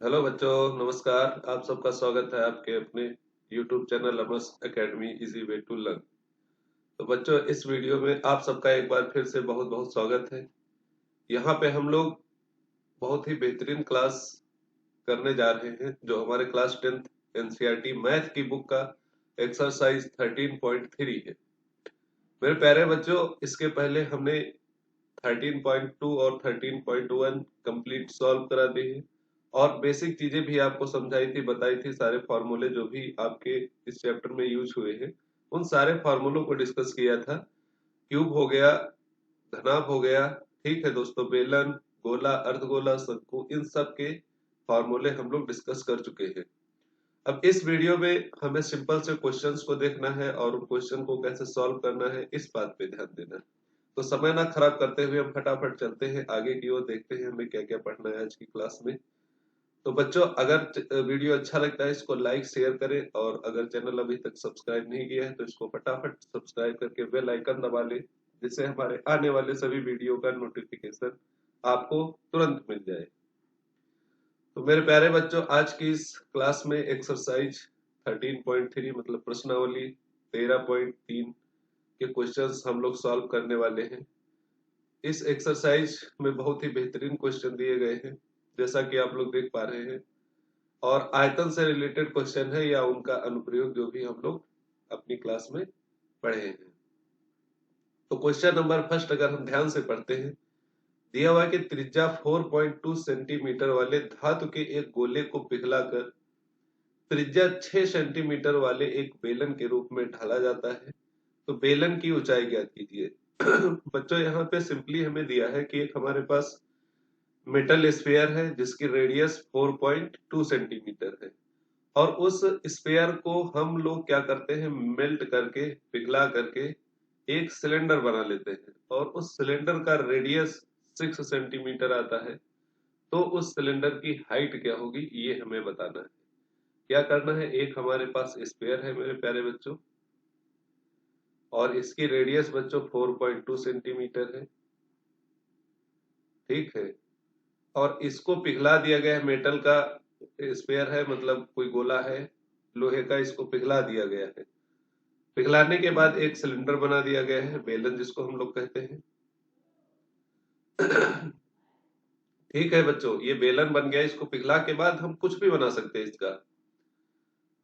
Hello बच्चों, नमस्कार। आप सबका स्वागत है आपके अपने YouTube channel Amar's academy easy way to learn. तो बच्चों, इस वीडियो में आप सबका एक बार फिर से बहुत बहुत स्वागत है। यहाँ पे हम लोग बहुत ही बेहतरीन क्लास करने जा रहे हैं जो हमारे क्लास 10th एनसीईआरटी मैथ की बुक का एक्सरसाइज 13.3 है। मेरे प्यारे बच्चों, इसके पहले हमने 13.2 और 13.1 कंप्लीट सॉल्व करा दी है और बेसिक चीजें भी आपको समझाई थी, बताई थी। सारे फॉर्मूले जो भी आपके इस चैप्टर में यूज हुए हैं उन सारे फॉर्मूलों को डिस्कस किया था। क्यूब हो गया, घनाभ हो गया, ठीक है दोस्तों, बेलन, गोला, अर्धगोला, शंकु, इन सब के फॉर्मूले हम लोग डिस्कस कर चुके हैं। अब इस वीडियो में हमें सिंपल से क्वेश्चंस को देखना है और उन क्वेश्चन को कैसे सॉल्व करना है इस बात पे ध्यान देना है। तो समय ना खराब करते हुए हम फटाफट चलते हैं आगे की ओर, देखते हैं हमें क्या क्या पढ़ना है आज की क्लास में। तो बच्चों, अगर वीडियो अच्छा लगता है इसको लाइक शेयर करें और अगर चैनल अभी तक सब्सक्राइब नहीं किया है तो इसको फटाफट सब्सक्राइब करके बेल आइकन दबा लें, जिससे हमारे आने वाले सभी वीडियो का नोटिफिकेशन आपको तुरंत मिल जाए। तो मेरे प्यारे बच्चों, आज की इस क्लास में एक्सरसाइज 13.3 मतलब प्रश्नावली 13.3 के क्वेश्चंस हम लोग सॉल्व करने वाले हैं। इस एक्सरसाइज में बहुत ही बेहतरीन क्वेश्चन दिए गए हैं, जैसा कि आप लोग देख पा रहे हैं, और आयतन से रिलेटेड क्वेश्चन है या उनका अनुप्रयोग जो भी हम लोग अपनी क्लास में पढ़े हैं। तो क्वेश्चन नंबर फर्स्ट अगर हम ध्यान से पढ़ते हैं, दिया हुआ है कि त्रिज्या 4.2 सेंटीमीटर वाले धातु के एक गोले को पिघलाकर त्रिज्या 6 सेंटीमीटर वाले एक बेलन के रूप में ढाला जाता है, तो बेलन की ऊंचाई ज्ञात कीजिए। बच्चों, यहाँ पे सिंपली हमें दिया है कि एक हमारे पास मेटल स्फीयर है जिसकी रेडियस 4.2 सेंटीमीटर है और उस स्फीयर को हम लोग क्या करते हैं, मेल्ट करके, पिघला करके एक सिलेंडर बना लेते हैं और उस सिलेंडर का रेडियस 6 सेंटीमीटर आता है। तो उस सिलेंडर की हाइट क्या होगी ये हमें बताना है। क्या करना है, एक हमारे पास स्फीयर है मेरे प्यारे बच्चों और इसकी रेडियस बच्चों 4.2 सेंटीमीटर है, ठीक है। और इसको पिघला दिया गया है, मेटल का स्फीयर है मतलब कोई गोला है लोहे का, इसको पिघला दिया गया है। पिघलाने के बाद एक सिलेंडर बना दिया गया है, बेलन जिसको हम लोग कहते हैं। ठीक है बच्चों, ये बेलन बन गया। इसको पिघला के बाद हम कुछ भी बना सकते हैं इसका,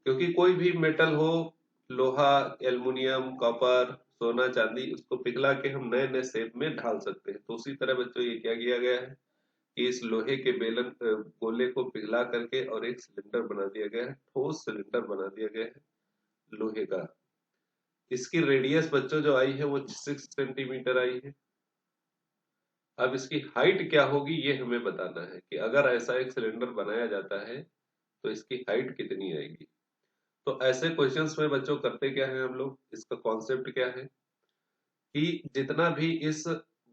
क्योंकि कोई भी मेटल हो, लोहा, एल्युमिनियम, कॉपर, सोना, चांदी, उसको पिघला के हम नए नए शेप में ढाल सकते हैं। तो उसी तरह बच्चों ये क्या किया गया है कि इस लोहे के बेलन गोले को पिघला करके और एक सिलेंडर बना दिया गया है, ठोस सिलेंडर बना दिया गया है लोहे का। इसकी रेडियस बच्चों जो आई है वो 6 सेंटीमीटर आई है। अब इसकी हाइट क्या होगी ये हमें बताना है कि अगर ऐसा एक सिलेंडर बनाया जाता है तो इसकी हाइट कितनी आएगी। तो ऐसे क्वेश्चंस में बच्चों करते क्या है हम लोग, इसका कॉन्सेप्ट क्या है कि जितना भी इस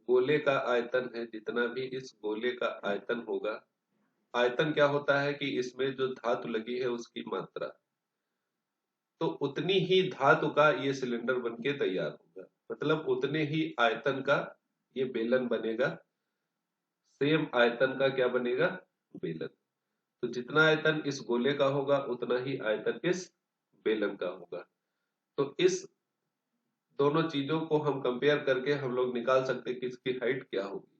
गोले का आयतन है, जितना भी इस गोले का आयतन होगा, आयतन क्या होता है कि इसमें जो धातु लगी है उसकी मात्रा, तो उतनी ही धातु का ये सिलेंडर बनके तैयार होगा, मतलब उतने ही आयतन का ये बेलन बनेगा। सेम आयतन का क्या बनेगा, बेलन। तो जितना आयतन इस गोले का होगा उतना ही आयतन इस बेलन का होगा। तो इस दोनों चीजों को हम कंपेयर करके हम लोग निकाल सकते हैं कि इसकी हाइट क्या होगी।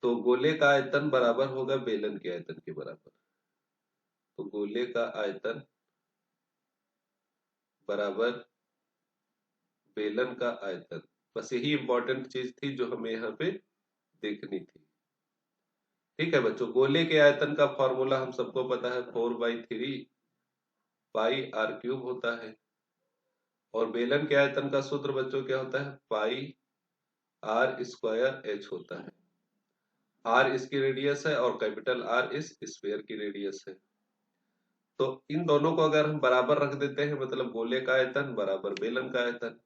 तो गोले का आयतन बराबर होगा बेलन के आयतन के बराबर। तो गोले का आयतन बराबर बेलन का आयतन। बस यही इंपॉर्टेंट चीज थी जो हमें यहाँ पे देखनी थी। ठीक है बच्चों, गोले के आयतन का फॉर्मूला हम सबको पता है, 4/3 पाई आर क्यूब होता है। और बेलन के आयतन का सूत्र बच्चों क्या होता है, पाई आर स्क्वायर एच होता है। आर इसकी रेडियस है और कैपिटल आर इस स्फीयर की रेडियस है। तो इन दोनों को अगर हम बराबर रख देते हैं, मतलब गोले का आयतन बराबर बेलन का आयतन,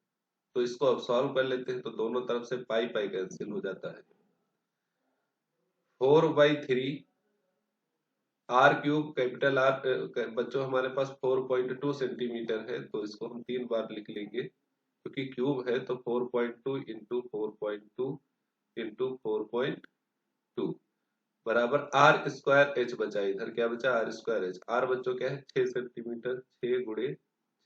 तो इसको अब सॉल्व कर लेते हैं तो दोनों तरफ से पाई पाई कैंसिल हो जाता है। 4/3 आर क्यूब कैपिटल आर बच्चों हमारे पास 4.2 सेंटीमीटर है, तो इसको हम 3 बार लिख लेंगे क्योंकि क्यूब है। तो 4.2 इंटू 4.2 इंटू 4.2 बराबर आर स्क्वायर एच बचा, इधर क्या बचा आर स्क्वायर एच। आर बच्चों क्या है 6 सेंटीमीटर, 6 गुणे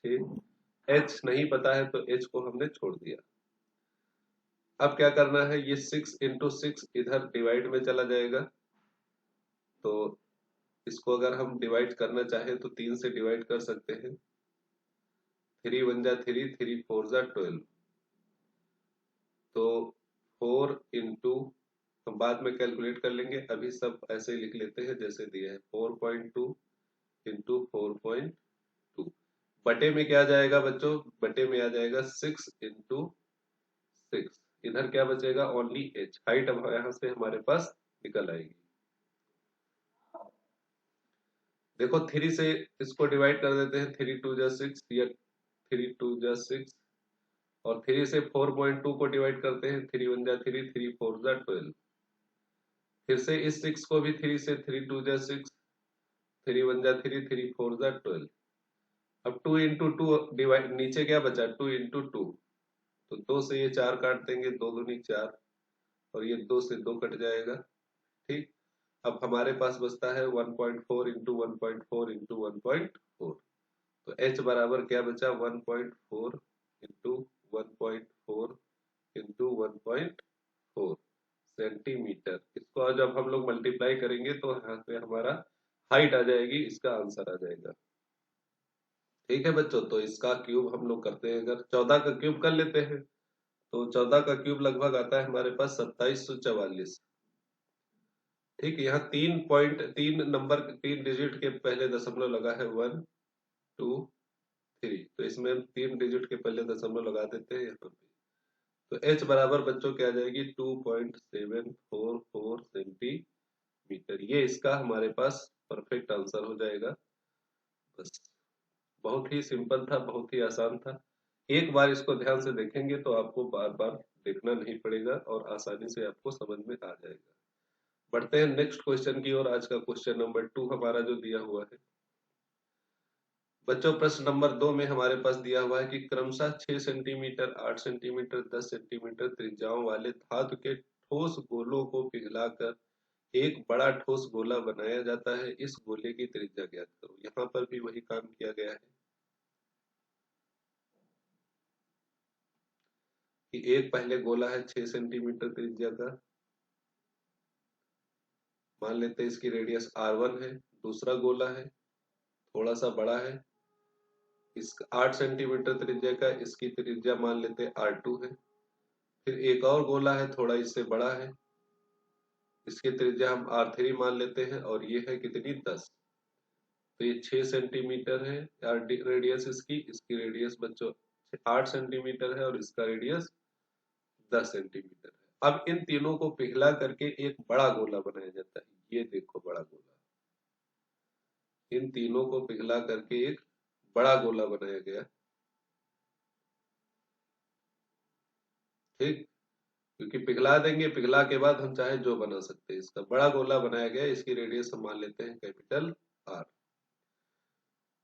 6। एच नहीं पता है तो एच को हमने छोड़ दिया। अब क्या करना है, ये 6 इंटू 6 इधर डिवाइड में चला जाएगा, तो इसको अगर हम डिवाइड करना चाहें तो 3 से डिवाइड कर सकते हैं। 3 1 जा 3, 3 4 जा 12, तो 4 इंटू, हम बाद में कैलकुलेट कर लेंगे, अभी सब ऐसे ही लिख लेते हैं जैसे दिया है। 4.2 इंटू 4.2 बटे में क्या जाएगा बच्चों, बटे में आ जाएगा 6 इंटू 6। इधर क्या बचेगा, ओनली एच, हाइट अब यहां से हमारे पास निकल आएगी। देखो 3 से इसको डिवाइड कर देते हैं, 3 2 जा 6 या 3 2 जा 6, और 3 से 4.2 को डिवाइड करते हैं, 3 1 जा 3, 3 4 जा 12। फिर से इस 6 को भी 3 से, 3 2 जा 6, 3 1 जा 3, 3 4 जा 12। अब 2 इंटू 2 डिवाइड, नीचे क्या बचा 2 इंटू 2, तो 2 से ये 4 काट देंगे, 2 दूनी 4, और ये 2 से 2 कट जाएगा। ठीक, अब हमारे पास बचता है 1.4 इंटू 1.4 इंटू 1.4, तो h बराबर क्या बचा 1.4 इंटू 1.4 इंटू 1.4 सेंटीमीटर। इसको जब हम लोग मल्टीप्लाई करेंगे तो यहाँ पे हमारा हाइट आ जाएगी, इसका आंसर आ जाएगा। ठीक है बच्चों, तो इसका क्यूब हम लोग करते हैं, अगर 14 का क्यूब कर लेते हैं तो 14 का क्यूब लगभग आता है हमारे पास 2744। ठीक, यहाँ 3 नंबर, 3 डिजिट के पहले दशमलव लगा है, 1 2 3, तो इसमें 3 डिजिट के पहले दशमलव लगा देते हैं यहाँ पे। तो h बराबर बच्चों क्या आ जाएगी 2.744 सेंटीमीटर। ये इसका हमारे पास परफेक्ट आंसर हो जाएगा। बस, बहुत ही सिंपल था, बहुत ही आसान था। एक बार इसको ध्यान से देखेंगे तो आपको बार बार देखना नहीं पड़ेगा और आसानी से आपको समझ में आ जाएगा। बढ़ते हैं नेक्स्ट क्वेश्चन की ओर। आज का क्वेश्चन नंबर 2 हमारा जो दिया हुआ है बच्चों, प्रश्न नंबर 2 में हमारे पास दिया हुआ है कि क्रमशः 6 सेंटीमीटर, 8 सेंटीमीटर, 10 सेंटीमीटर त्रिज्याओं वाले धातु के ठोस गोलों को पिघलाकर एक बड़ा ठोस गोला बनाया जाता है, इस गोले की त्रिज्या ज्ञात करो। यहाँ पर भी वही काम किया गया है कि एक पहले गोला है 6 सेंटीमीटर त्रिज्या का, मान लेते हैं इसकी रेडियस r1 है। दूसरा गोला है थोड़ा सा बड़ा है, इस 8 सेंटीमीटर त्रिज्या का, इसकी त्रिज्या मान लेते हैं r2 है। फिर एक और गोला है थोड़ा इससे बड़ा है, इसकी त्रिज्या हम r3 मान लेते हैं, और ये है कितनी 10। तो ये 6 सेंटीमीटर है रेडियस इसकी, इसकी रेडियस बच्चों 8 सेंटीमीटर है, और इसका रेडियस 10 सेंटीमीटर है। अब इन तीनों को पिघला करके एक बड़ा गोला बनाया जाता है। ये देखो बड़ा गोला, इन तीनों को पिघला करके एक बड़ा गोला बनाया गया। ठीक, क्योंकि पिघला देंगे, पिघला के बाद हम चाहे जो बना सकते हैं। इसका बड़ा गोला बनाया गया, इसकी रेडियस हम मान लेते हैं कैपिटल R।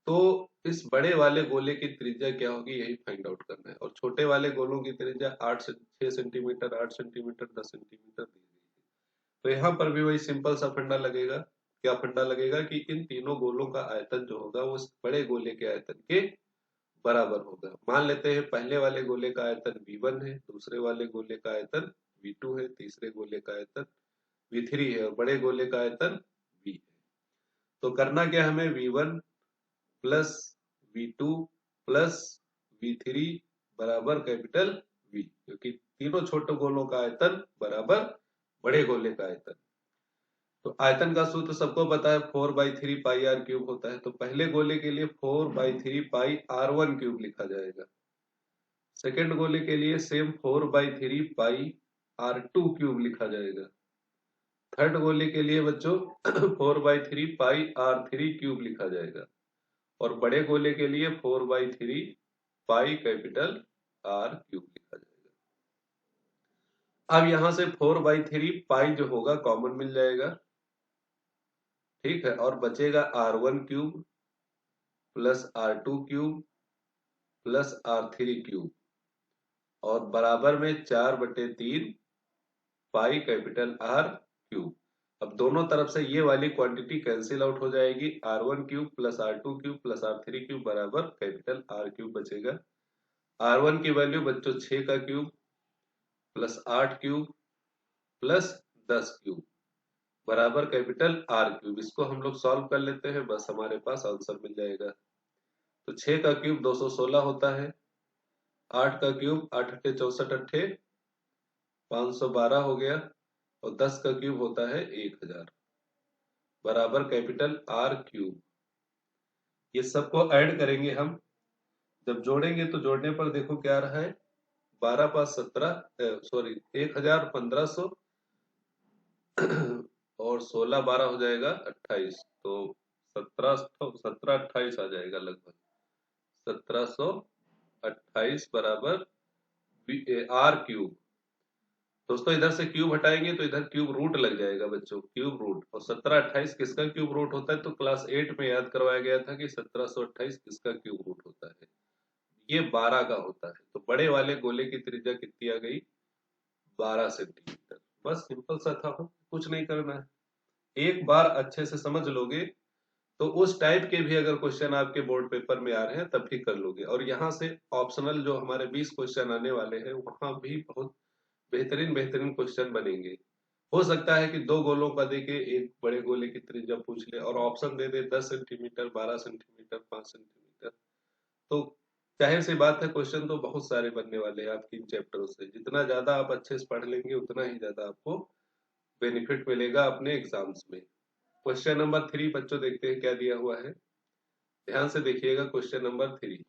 तो इस बड़े वाले गोले की त्रिज्या क्या होगी यही फाइंड आउट करना है, और छोटे वाले गोलों की त्रिज्या 6 सेंटीमीटर, 8 सेंटीमीटर, 10 सेंटीमीटर दी गई है। तो यहाँ पर भी वही सिंपल सा फंडा लगेगा। क्या फंडा लगेगा कि इन तीनों गोलों का आयतन जो होगा वो उस बड़े गोले के आयतन के बराबर होगा। मान लेते हैं पहले वाले गोले का आयतन V1 है, दूसरे वाले गोले का आयतन V2 है, तीसरे गोले का आयतन V3 है, और बड़े गोले का आयतन V है। तो करना क्या हमें, V1 plus V2 plus V3 बराबर कैपिटल V, क्योंकि तीनों छोटे गोलों का आयतन बराबर बड़े गोले का आयतन। तो आयतन का सूत्र सबको पता है, 4/3 पाई r क्यूब होता है। तो पहले गोले के लिए 4/3 पाई r1 क्यूब लिखा जाएगा। सेकेंड गोले के लिए सेम 4/3 पाई r2 क्यूब लिखा जाएगा। थर्ड गोले के लिए बच्चों 4/3 पाई r3 क्यूब लिखा जाएगा, और बड़े गोले के लिए 4/3 पाई कैपिटल R क्यूब लिखा जाएगा। अब यहां से 4/3 पाई जो होगा कॉमन मिल जाएगा। ठीक है, और बचेगा R1 cube plus R2 cube plus R3 cube, और बराबर में 4/3 पाई कैपिटल R क्यूब। अब दोनों तरफ से ये वाली क्वांटिटी कैंसिल आउट हो जाएगी, r1 cube plus r2 cube plus r3 cube बराबर कैपिटल R क्यूब बचेगा। r1 की वैल्यू बच्चों 6 का cube plus 8 cube plus 10 cube बराबर कैपिटल R क्यूब। इसको हम लोग सॉल्व कर लेते हैं, बस हमारे पास आंसर मिल जाएगा। तो 6 का क्यूब 216 होता है, 8 का क्यूब 8 अट्ठे 64 अट्ठे 512 हो गया, और 10 का क्यूब होता है 1000 बराबर कैपिटल R क्यूब। ये सबको ऐड करेंगे हम, जब जोड़ेंगे तो जोड़ने पर देखो क्या आ रहा है, 12 पाँच 17, सॉरी 1500 और 16 12 हो जाएगा 28, तो 1728 आ जाएगा लगभग, 1728 बराबर R क्यूब। दोस्तों इधर से क्यूब हटाएंगे तो इधर क्यूब रूट लग जाएगा बच्चों, क्यूब रूट। और 1728 किसका क्यूब रूट होता है, तो क्लास 8 में याद करवाया गया था कि 1728 किसका क्यूब रूट होता है, ये 12 का होता है। तो बड़े वाले गोले की त्रिज्या कितनी आ गई, 12 सेंटीमीटर। बस सिंपल सा था, कुछ नहीं करना है, एक बार अच्छे से समझ लोगे तो उस टाइप के भी अगर क्वेश्चन आपके बोर्ड पेपर में आ रहे हैं तब भी कर लोगे। और यहाँ से ऑप्शनल जो हमारे 20 क्वेश्चन आने वाले हैं वहां भी बहुत बेहतरीन बेहतरीन क्वेश्चन बनेंगे। हो सकता है कि दो गोलों का देके एक बड़े गोले की त्रिज्या पूछ ले और ऑप्शन दे दे 10 सेंटीमीटर 12 सेंटीमीटर 5 सेंटीमीटर। तो जाहिर सी बात है क्वेश्चन तो बहुत सारे बनने वाले हैं आपकी इन चैप्टरों से। जितना ज्यादा आप अच्छे से पढ़ लेंगे उतना ही ज्यादा आपको बेनिफिट मिलेगा अपने एग्जाम्स में। क्वेश्चन नंबर 3 बच्चों देखते हैं क्या दिया हुआ है, ध्यान से देखिएगा। क्वेश्चन नंबर 3,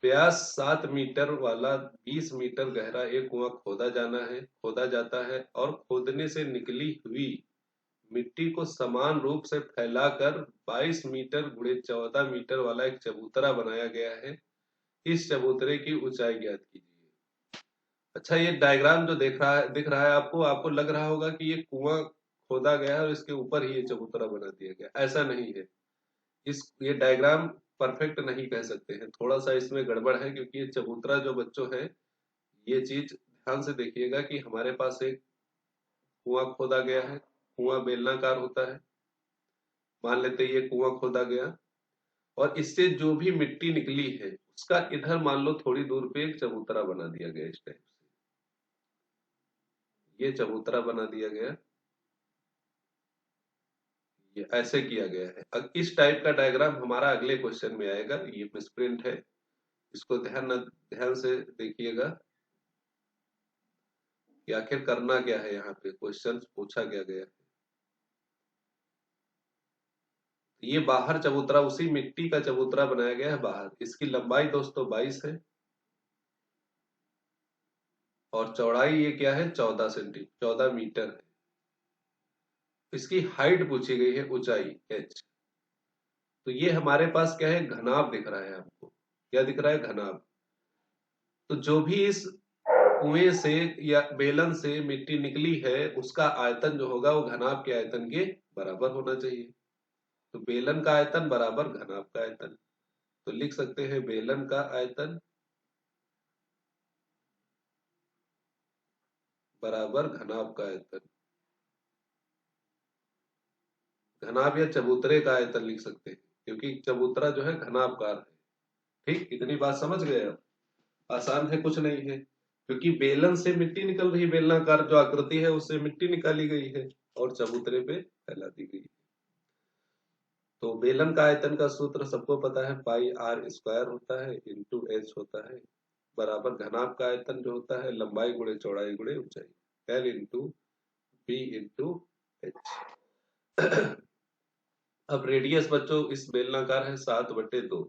व्यास 7 मीटर वाला 20 मीटर गहरा एक कुआं खोदा जाता है और खोदने से निकली हुई मिट्टी को समान रूप से फैलाकर 22 मीटर गुणे 14 मीटर वाला एक चबूतरा बनाया गया है। इस चबूतरे की ऊंचाई ज्ञात कीजिए। अच्छा, ये डायग्राम जो दिख रहा है आपको, आपको लग रहा होगा कि ये कुआं खोदा गया है और इसके ऊपर ही ये चबूतरा बना दिया गया, ऐसा नहीं है। ये डायग्राम परफेक्ट नहीं कह सकते हैं, थोड़ा सा इसमें गड़बड़ है, क्योंकि ये चबूतरा जो बच्चों है, ये चीज ध्यान से देखिएगा कि हमारे पास एक कुआं खोदा गया है, कुआं बेलनाकार होता है, मान लेते हैं ये कुआं खोदा गया, और इससे जो भी मिट्टी निकली है उसका इधर मान लो थोड़ी दूर पे एक चबूतरा बना दिया गया इस टाइप से, ये चबूतरा बना दिया गया, ये ऐसे किया गया है। अब इस टाइप का डायग्राम हमारा अगले क्वेश्चन में आएगा, ये मिसप्रिंट है, इसको ध्यान से देखिएगा कि आखिर करना क्या है, यहाँ पे क्वेश्चन पूछा क्या गया है। ये बाहर चबूतरा, उसी मिट्टी का चबूतरा बनाया गया है बाहर। इसकी लंबाई दोस्तों 22 है और चौड़ाई ये क्या है, 14 मीटर है। इसकी हाइट पूछी गई है, ऊंचाई h। तो ये हमारे पास क्या है, घनाभ दिख रहा है आपको, क्या दिख रहा है, घनाभ। तो जो भी इस कुएं से या बेलन से मिट्टी निकली है उसका आयतन जो होगा वो घनाभ के आयतन के बराबर होना चाहिए। तो बेलन का आयतन बराबर घनाभ का आयतन, तो लिख सकते हैं बेलन का आयतन बराबर घनाभ का आयतन। घनाभ या चबूतरे का आयतन लिख सकते हैं, क्योंकि चबूतरा जो है घनाभकार है। ठीक, इतनी बात समझ गए आप, आसान है, कुछ नहीं है। क्योंकि बेलन से मिट्टी निकल रही, बेलनाकार जो आकृति है उससे मिट्टी निकाली गई है और चबूतरे पे फैला दी गई है। तो बेलन का आयतन का सूत्र सबको पता है, पाई आर स्क्वायर होता है इंटू एच होता है, बराबर घनाभ का आयतन जो होता है लंबाई गुणे चौड़ाई गुणे ऊंचाई, L into B into H. अब रेडियस बच्चों इस बेलनाकार है 7/2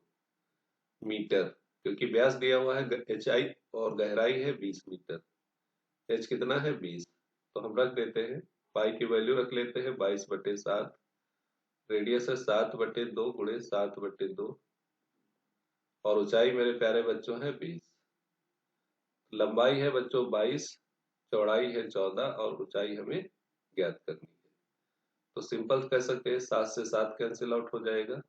मीटर, क्योंकि व्यास दिया हुआ है एच आई और गहराई है 20 मीटर। एच कितना है, 20। तो हम रख देते हैं, पाई की वैल्यू रख लेते हैं 22/7, रेडियस है 7/2 गुणे 7/2, और ऊंचाई मेरे प्यारे बच्चों है 20। लंबाई है बच्चों 22, चौड़ाई है 14 और ऊंचाई हमें ज्ञात करनी है। तो सिंपल कह सकते हैं 7 से 7 कैंसिल आउट हो जाएगा,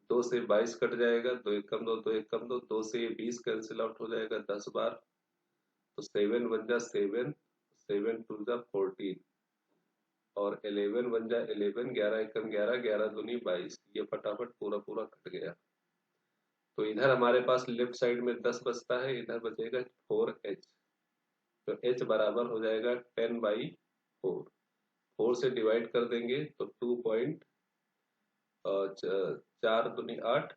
2 से 22 कट जाएगा, 2 एक कम 2, 2 एक कम 2, 2 से 20 कैंसिल आउट हो जाएगा 10 बार, तो 7 बन जा 7, 7 टू जा 14 और 11 बन जा 11, 11 एकम 11, 11 दूनी 22, ये फटाफट पूरा पूरा कट गया। तो इधर हमारे पास लेफ्ट साइड में 10 बचता है, इधर बचेगा 4h, तो h बराबर हो जाएगा 10/4, 4 से डिवाइड कर देंगे तो 4 दूनी 8,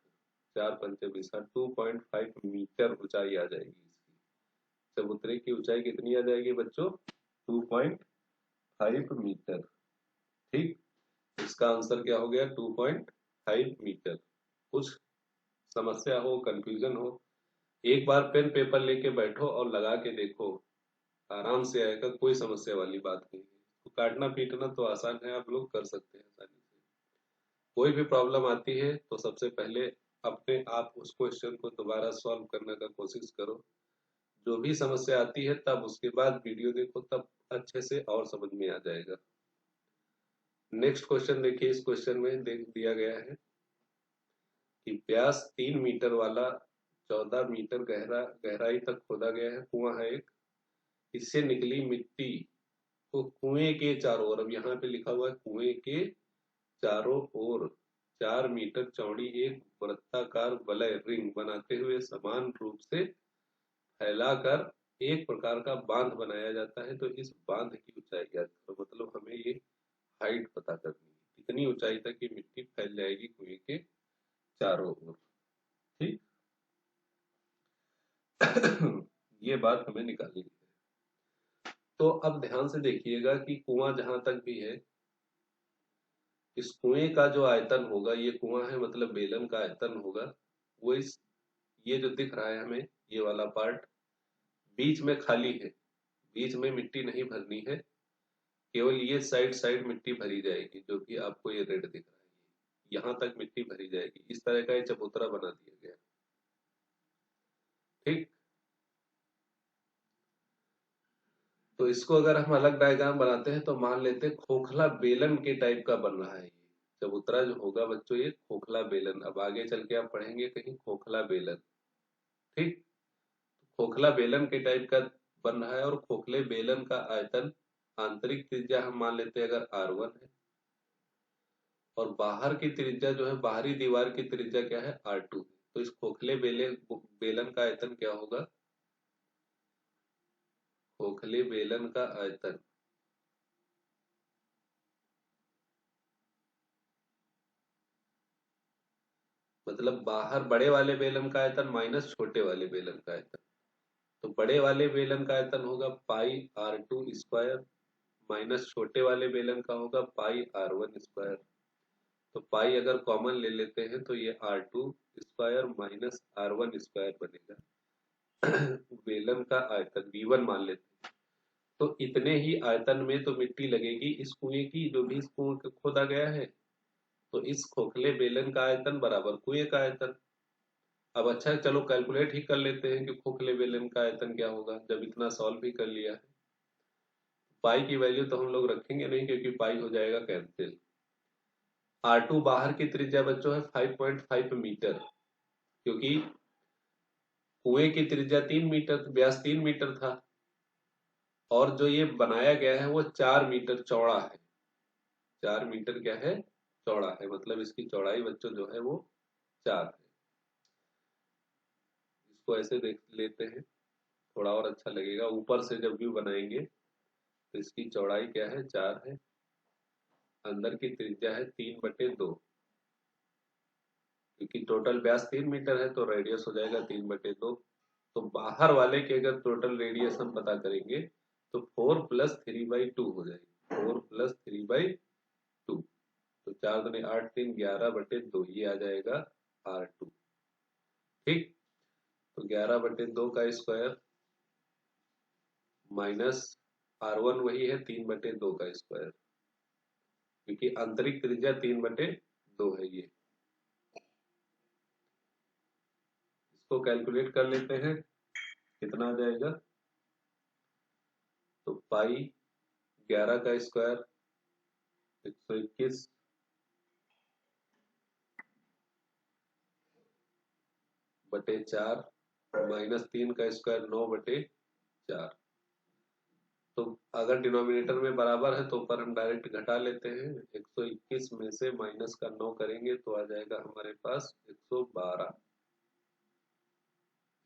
4 पंचे 20, 2.5 मीटर ऊंचाई आ जाएगी इसकी। चबूतरे की ऊंचाई कितनी आ जाएगी बच्चों? 2.5 मीटर। ठीक, इसका आंसर क्या हो गया? 2.5 मीटर। कुछ समस्या हो, कंफ्यूजन हो, एक बार पेन पेपर लेके बैठो और लगा के देखो, आराम से आएगा, कोई समस्या वाली बात नहीं है। तो काटना पीटना तो आसान है, आप लोग कर सकते हैं आसानी से। कोई भी प्रॉब्लम आती है तो सबसे पहले अपने आप उस क्वेश्चन को दोबारा सॉल्व करने का कोशिश करो। जो भी समस्या आती है तब उसके बाद वीडियो देखो, तब अच्छे से और समझ में आ जाएगा। नेक्स्ट क्वेश्चन देखिए, इस क्वेश्चन में देख दिया गया है कि व्यास 3 मीटर वाला 14 मीटर गहराई तक खोदा गया है कुआं है एक, इससे निकली मिट्टी को कुएं के चारों ओर, अब यहाँ पे लिखा हुआ है कुएं के चारों ओर 4 मीटर चौड़ी एक वृत्ताकार वलय रिंग बनाते हुए समान रूप से फैलाकर एक प्रकार का बांध बनाया जाता है, तो इस बांध की ऊंचाई ज्ञात करो। मतलब हमें ये हाइट पता करनी है, कितनी ऊंचाई तक ये मिट्टी फैल जाएगी कुएं के चारों ओर। ठीक ये बात हमें निकालनी है। तो अब ध्यान से देखिएगा कि कुआं जहां तक भी है, इस कुएं का जो आयतन होगा, ये कुआं है मतलब बेलन का आयतन होगा, वो इस ये जो दिख रहा है हमें, ये वाला पार्ट बीच में खाली है, बीच में मिट्टी नहीं भरनी है, केवल ये साइड साइड मिट्टी भरी जाएगी, जो कि आपको ये रेड दिख रहा है, यहाँ तक मिट्टी भरी जाएगी। इस तरह का ये चबूतरा बना दिया गया। ठीक, तो इसको अगर हम अलग डायग्राम बनाते हैं तो मान लेते हैं खोखला बेलन के टाइप का बन रहा है। ये चबूतरा जो होगा बच्चों, ये खोखला बेलन, अब आगे चल के आप पढ़ेंगे कहीं खोखला बेलन। ठीक, खोखला बेलन के टाइप का बन रहा है और खोखले बेलन का आयतन, आंतरिक त्रिज्या हम मान लेते हैं अगर R1 है, और बाहर की त्रिज्या जो है, बाहरी दीवार की त्रिज्या क्या है? R2। तो इस खोखले बेलन का आयतन क्या होगा? खोखले बेलन का आयतन मतलब बाहर बड़े वाले बेलन का आयतन माइनस छोटे वाले बेलन का आयतन, तो बड़े वाले बेलन का आयतन होगा πr2² माइनस छोटे वाले बेलन का होगा πr1²। तो पाई अगर कॉमन ले लेते हैं तो ये R2² माइनस R1² बनेगा। बेलन का आयतन V1 मान लेते हैं, तो इतने ही आयतन में तो मिट्टी लगेगी इस कुएं की, जो भी इस कुएं को खोदा गया है। तो इस खोखले बेलन का आयतन बराबर कुएं का आयतन। अब अच्छा चलो कैलकुलेट ही कर लेते हैं कि खोखले बेलन का आयतन क्या होगा, जब इतना सॉल्व भी कर लिया है। पाई की वैल्यू तो हम लोग रखेंगे नहीं, क्योंकि पाई हो जाएगा कैंसिल। R2 बाहर की त्रिज्या बच्चों है 5.5 मीटर, क्योंकि कुएं की त्रिज्या 3 मीटर, व्यास 3 मीटर था, और जो ये बनाया गया है वो 4 मीटर चौड़ा है। 4 मीटर क्या है? चौड़ा है, मतलब इसकी चौड़ाई बच्चों जो है वो 4 है। इसको ऐसे देख लेते हैं, थोड़ा और अच्छा लगेगा। ऊपर से जब व्यू बनाएंगे तो इसकी चौड़ाई क्या है? 4 है, अंदर की त्रिज्या है 3/2, क्योंकि टोटल व्यास 3 मीटर है तो रेडियस हो जाएगा 3/2। तो बाहर वाले के अगर टोटल रेडियस हम पता करेंगे तो 4 + 3/2 हो जाएगी, 4 + 3/2। तो 4 दूनी 8, 3 11/2, ये आ जाएगा R2। ठीक, तो 11/2 का स्क्वायर माइनस R1 वही है 3/2 का स्क्वायर, क्योंकि आंतरिक त्रिज्या 3/2 है। ये इसको कैलकुलेट कर लेते हैं, कितना आ जाएगा? तो पाई 11 का स्क्वायर 121 बटे 4 -3 का स्क्वायर 9/4। तो अगर डिनोमिनेटर में बराबर है तो ऊपर हम डायरेक्ट घटा लेते हैं। 121 में से माइनस का 9 करेंगे तो आ जाएगा हमारे पास 112।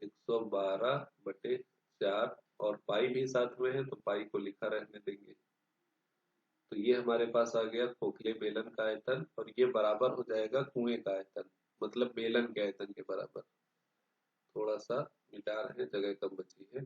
112/4 और पाई भी साथ में है तो पाई को लिखा रहने देंगे। तो ये हमारे पास आ गया खोखले बेलन का आयतन, और ये बराबर हो जाएगा कुएं का आयतन, मतलब बेलन के आयतन के बराबर। थोड़ा सा मिटा रहे हैं, जगह कम बची है।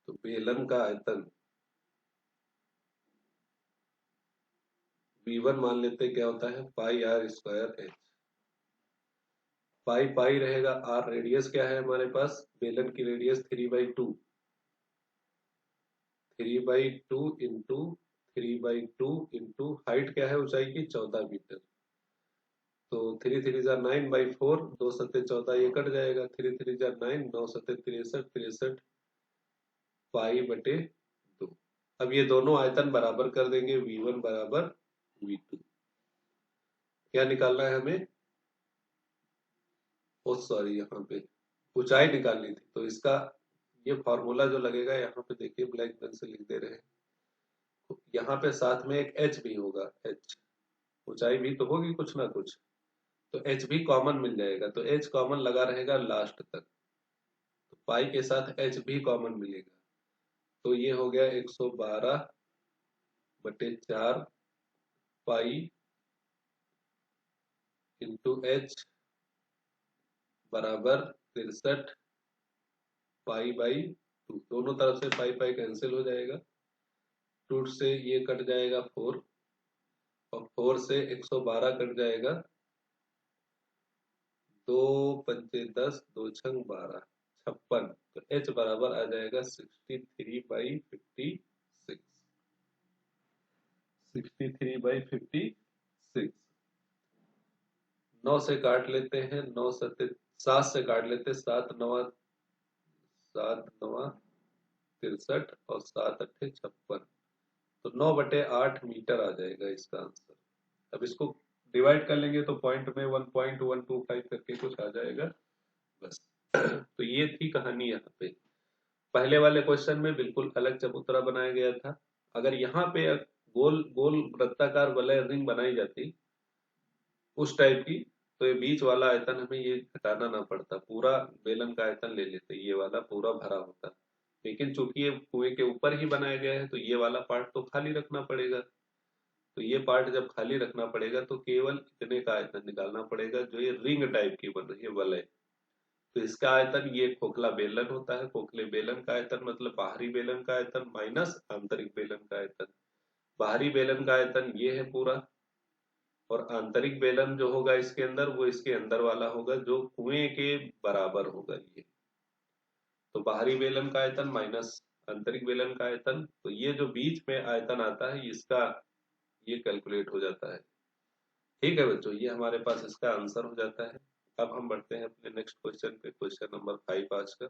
तो बेलन का आयतन V1 मान लेते क्या होता है, पाई आर स्क्वायर एच। पाई पाई रहेगा, आर रेडियस क्या है हमारे पास, बेलन की रेडियस 3/2। 3/2 इंटू 3/2 इंटू हाइट क्या है ऊंचाई की 14 मीटर। तो 3 3 जा 9/4, 2 सत्ते 14, ये कट जाएगा। 3 3 जा 9, 9 सत्ते 63, 63 पाई/2। अब ये दोनों आयतन बराबर कर देंगे, V1 बराबर V2। क्या निकालना है हमें, ओ सॉरी, यहाँ पे ऊंचाई निकालनी थी। तो इसका ये फॉर्मूला जो लगेगा यहाँ पे देखिए, ब्लैक पेन से लिख दे रहे हैं। तो यहाँ पे साथ में एक h भी होगा, h ऊंचाई भी तो होगी कुछ ना कुछ, तो h भी कॉमन मिल जाएगा। तो h कॉमन लगा रहेगा लास्ट तक, तो पाई के साथ h भी कॉमन मिलेगा। तो ये हो गया 112/4 पाई इंटू h बराबर 63 पाई/2। दोनों तरफ से पाई पाई कैंसिल हो जाएगा, 2 से ये कट जाएगा 4, और 4 से 112 कट जाएगा, 2 पंचे 10, 2 छंग 12, 56। तो h बराबर आ जाएगा 63/56। 63/56। 9 से काट लेते हैं, 9 सत्ते 7 से काट लेते हैं, 7 9 63 और 7 8 56। तो 9/8 मीटर आ जाएगा इसका आंसर। अब इसको डिवाइड कर लेंगे तो पॉइंट में 1.125 करके कुछ आ जाएगा बस। तो ये थी कहानी। यहाँ पे पहले वाले क्वेश्चन में बिल्कुल अलग चबूतरा बनाया गया था। अगर यहाँ पे गोल गोल वृत्ताकार वलय रिंग बनाई जाती उस टाइप की, तो ये बीच वाला आयतन हमें ये घटाना ना पड़ता, पूरा बेलन का आयतन ले लेते, ये वाला पूरा भरा होता। लेकिन चूंकि ये कुएं के ऊपर ही बनाया गया है तो ये वाला पार्ट तो खाली रखना पड़ेगा। तो ये पार्ट जब खाली रखना पड़ेगा तो केवल इतने का आयतन निकालना पड़ेगा, जो ये रिंग टाइप की बन रही है वलय। तो इसका आयतन, ये खोखला बेलन होता है, खोखले बेलन का आयतन मतलब बाहरी बेलन का आयतन माइनस आंतरिक बेलन का आयतन। बाहरी बेलन का आयतन ये है पूरा, और आंतरिक बेलन जो होगा इसके अंदर, वो इसके अंदर वाला होगा जो कुएं के बराबर होगा ये। तो बाहरी बेलन का आयतन माइनस आंतरिक बेलन का आयतन, तो ये जो बीच में आयतन आता है इसका ये कैलकुलेट हो जाता है। ठीक है बच्चों, ये हमारे पास इसका आंसर हो जाता है। अब हम बढ़ते हैं अपने नेक्स्ट क्वेश्चन पे, क्वेश्चन नंबर 5 आज का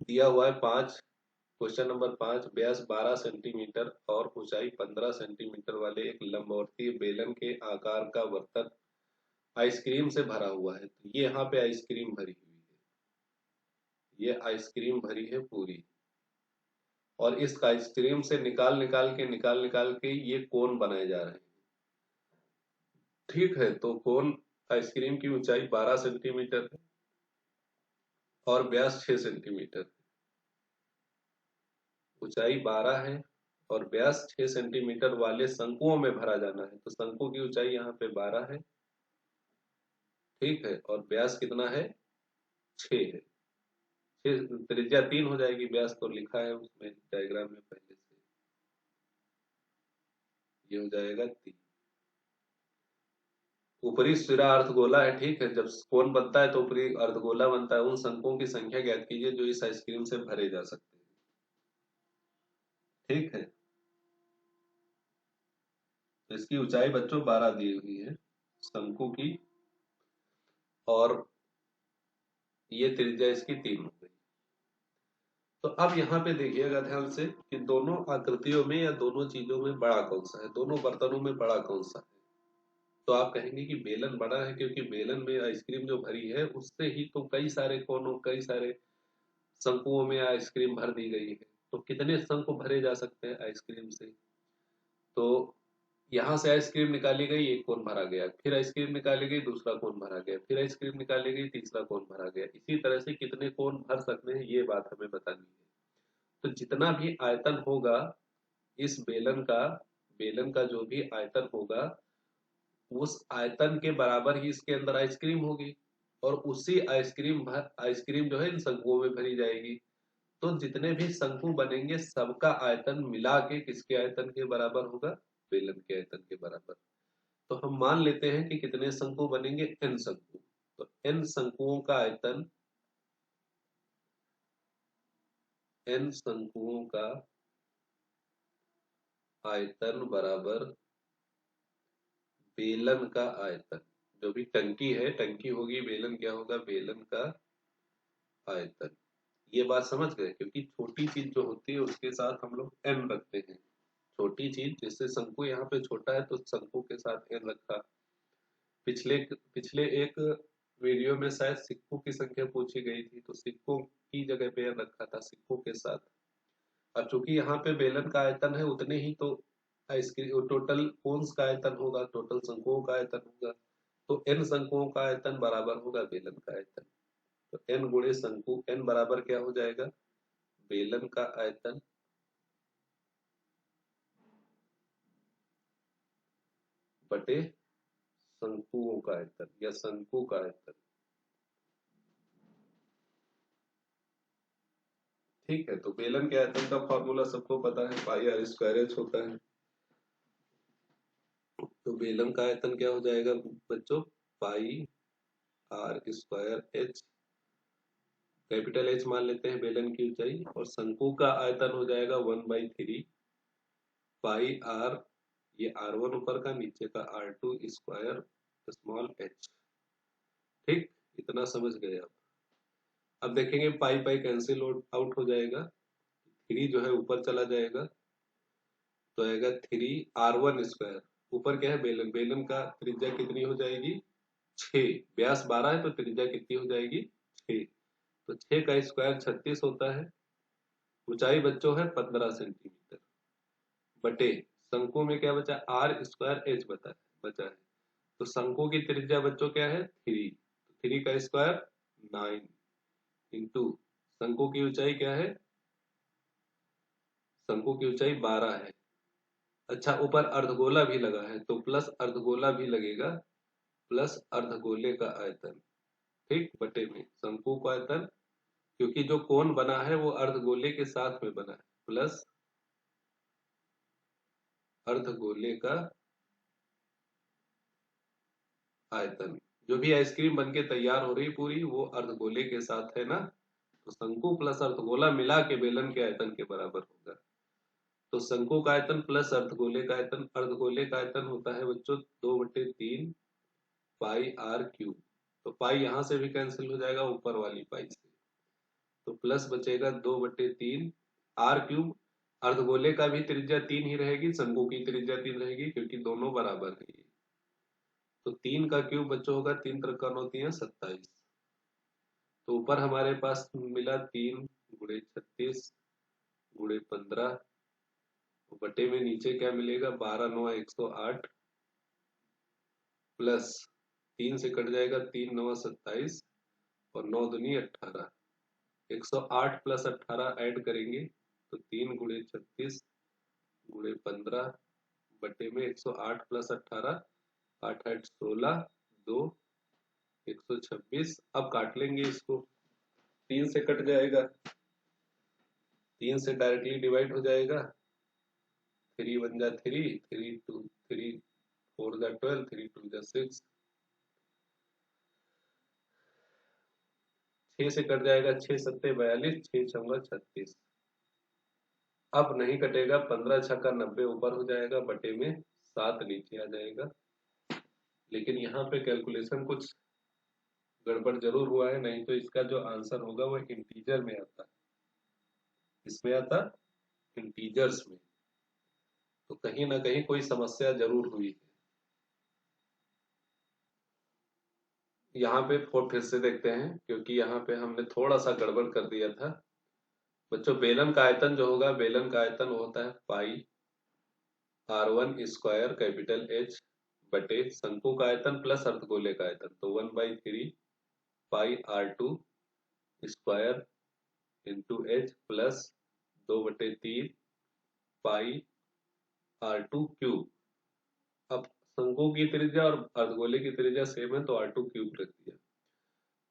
दिया हुआ है 5। क्वेश्चन नंबर 5, व्यास 12 सेंटीमीटर और ऊंचाई 15 सेंटीमीटर वाले एक लंबवर्तीय बेलन के आकार का बर्तन आइसक्रीम से भरा हुआ है। तो ये यहाँ पे आइसक्रीम भरी हुई है, ये आइसक्रीम भरी है पूरी, और इस आइसक्रीम से निकाल निकाल के ये कोन बनाए जा रहे हैं। ठीक है, तो कोन आइसक्रीम की ऊंचाई 12 सेंटीमीटर है और व्यास 6 सेंटीमीटर। ऊंचाई 12 है और व्यास 6 सेंटीमीटर वाले शंकुओं में भरा जाना है। तो शंकु की ऊंचाई यहाँ पे 12 है, ठीक है, और व्यास कितना है, 6 है। 6 त्रिज्या 3 हो जाएगी, व्यास तो लिखा है उसमें डायग्राम में पहले से, ये हो जाएगा 3। ऊपरी सिरा अर्धगोला है, ठीक है, जब कोण बनता है तो ऊपरी अर्धगोला बनता है। उन शंकुओं की संख्या ज्ञात कीजिए जो इस आइसक्रीम से भरे जा सकते हैं। ठीक है, तो इसकी ऊंचाई बच्चों 12 दी हुई है शंकु की, और ये त्रिज्या इसकी 3 हो गई। तो अब यहाँ पे देखिएगा ध्यान से कि दोनों आकृतियों में या दोनों चीजों में बड़ा कौन सा है, दोनों बर्तनों में बड़ा कौन सा है। तो आप कहेंगे कि बेलन बड़ा है, क्योंकि बेलन में आइसक्रीम जो भरी है उससे ही तो कई सारे कोनों, कई सारे शंकुओं में आइसक्रीम भर दी गई है। तो कितने शंकु भरे जा सकते हैं आइसक्रीम से। तो यहाँ से आइसक्रीम निकाली गई, एक कोन भरा गया, फिर आइसक्रीम निकाली गई, दूसरा कोन भरा गया, फिर आइसक्रीम निकाली गई, तीसरा कोन भरा गया। इसी तरह से कितने कोन भर सकते हैं ये बात हमें बतानी है। तो जितना भी आयतन होगा इस बेलन का जो भी आयतन होगा उस आयतन के बराबर ही इसके अंदर आइसक्रीम होगी, और उसी आइसक्रीम जो है इन शंकुओं में भरी जाएगी। तो जितने भी शंकु बनेंगे सबका आयतन मिला के किसके आयतन के बराबर होगा, बेलन के आयतन के बराबर। तो हम मान लेते हैं कि कितने शंकु बनेंगे, n शंकु। तो n शंकुओं का आयतन, n शंकुओं का आयतन बराबर बेलन का आयतन। जो भी टंकी है, टंकी होगी, बेलन क्या होगा, बेलन का आयतन। ये बात समझ गए, क्योंकि छोटी चीज जो होती है उसके साथ हम लोग n रखते हैं। छोटी चीज, जैसे शंकु यहाँ पे छोटा है तो शंकु के साथ n रखा। पिछले पिछले एक वीडियो में शायद सिक्कों की संख्या पूछी गई थी, तो सिक्कों की जगह पे n रखा था सिक्कों के साथ। अब चूंकि यहाँ पे बेलन का आयतन है उतने ही तो आइसक्रीम टोटल कोन्स का आयतन होगा, टोटल शंकुओं का आयतन होगा। तो n शंकुओं का आयतन बराबर होगा बेलन का आयतन। तो n गुणे शंकु, n बराबर क्या हो जाएगा, बेलन का आयतन बटे शंकुओं का आयतन या शंकु का आयतन। ठीक है, तो बेलन के आयतन का फॉर्मूला सबको पता है, पाई आर स्क्वायर एच होता है। तो बेलन का आयतन क्या हो जाएगा बच्चों, pi R square H, capital H मान लेते हैं बेलन की ऊंचाई, और शंकु का आयतन हो जाएगा 1/3 पाई आर, ये R1 ऊपर का, नीचे का R2 स्क्वायर स्मॉल h। ठीक, इतना समझ गए आप। अब देखेंगे पाई पाई कैंसिल आउट हो जाएगा, 3 जो है ऊपर चला जाएगा, तो आएगा 3 R1 स्क्वायर। ऊपर क्या है, बेलन, बेलन का त्रिज्या कितनी हो जाएगी, 6, व्यास 12 है तो त्रिज्या कितनी हो जाएगी, 6। तो 6 का स्क्वायर 36 होता है। ऊंचाई बच्चों है 15 सेंटीमीटर, बटे शंकु में क्या बचा, आर स्क्वायर एच बचा है। तो शंकु की त्रिज्या बच्चों क्या है, 3, तो 3 का स्क्वायर 9 इंटू शंकु की ऊंचाई क्या है, शंकु की ऊंचाई 12 है। अच्छा, ऊपर अर्धगोला भी लगा है तो प्लस अर्धगोला भी लगेगा, प्लस अर्धगोले का आयतन। ठीक, बटे में शंकु का आयतन, क्योंकि जो कोण बना है वो अर्धगोले के साथ में बना है, प्लस अर्धगोले का आयतन। जो भी आइसक्रीम बनके तैयार हो रही पूरी वो अर्धगोले के साथ है ना, तो शंकु प्लस अर्धगोला मिला के बेलन के आयतन के बराबर होगा। तो शंकु का आयतन प्लस अर्धगोले का आयतन, अर्धगोले का आयतन होता है बच्चों 2/3 पाई आर क्यूब। तो पाई यहां से भी कैंसिल हो जाएगा ऊपर वाली पाई से, तो प्लस बचेगा 2/3 आर क्यूब। अर्धगोले का भी त्रिज्या 3 ही रहेगी, शंकु की त्रिज्या 3 रहेगी, क्योंकि दोनों बराबर है। तो 3 का क्यूब बच्चों होगा, 3 त्रिका 27। तो ऊपर हमारे पास मिला 3 × 36 × 15, बटे में नीचे क्या मिलेगा, 12 9 108, प्लस 3 से कट जाएगा, 3 9 27 और 9 दूनी 18। 108 प्लस 18 ऐड करेंगे तो 3 × 36 × 15 बटे में 108 प्लस 18, 8 8 16 2 126। अब काट लेंगे इसको, 3 से कट जाएगा, 3 से डायरेक्टली डिवाइड हो जाएगा, 3 1 जा 3, 3 2 3 4 जा 12, 3 2 जा 6, 6 से कट जाएगा, 6 7 42, 6 6 36। अब नहीं कटेगा, 15 छक्का 90 ऊपर हो जाएगा, बटे में 7 नीचे आ जाएगा। लेकिन यहाँ पे कैलकुलेशन कुछ गड़बड़ जरूर हुआ है, नहीं तो इसका जो आंसर होगा वो इंटीजर में आता। इसमें आता इंटीजर्स में। तो कहीं ना कहीं कोई समस्या जरूर हुई है। यहाँ पे फिर से देखते हैं, क्योंकि यहाँ पे हमने थोड़ा सा गड़बड़ कर दिया था। बच्चों बेलन का आयतन जो होगा, बेलन का आयतन होता है पाई r1 स्क्वायर कैपिटल H बटे शंकु का आयतन प्लस अर्धगोले का आयतन, तो 1/3 पाई r2 square into H plus 2/3 पाई r2 क्यूब। अब शंकु की त्रिज्या और अर्धगोले की त्रिज्या सेम है, तो r2 क्यूब रख दिया।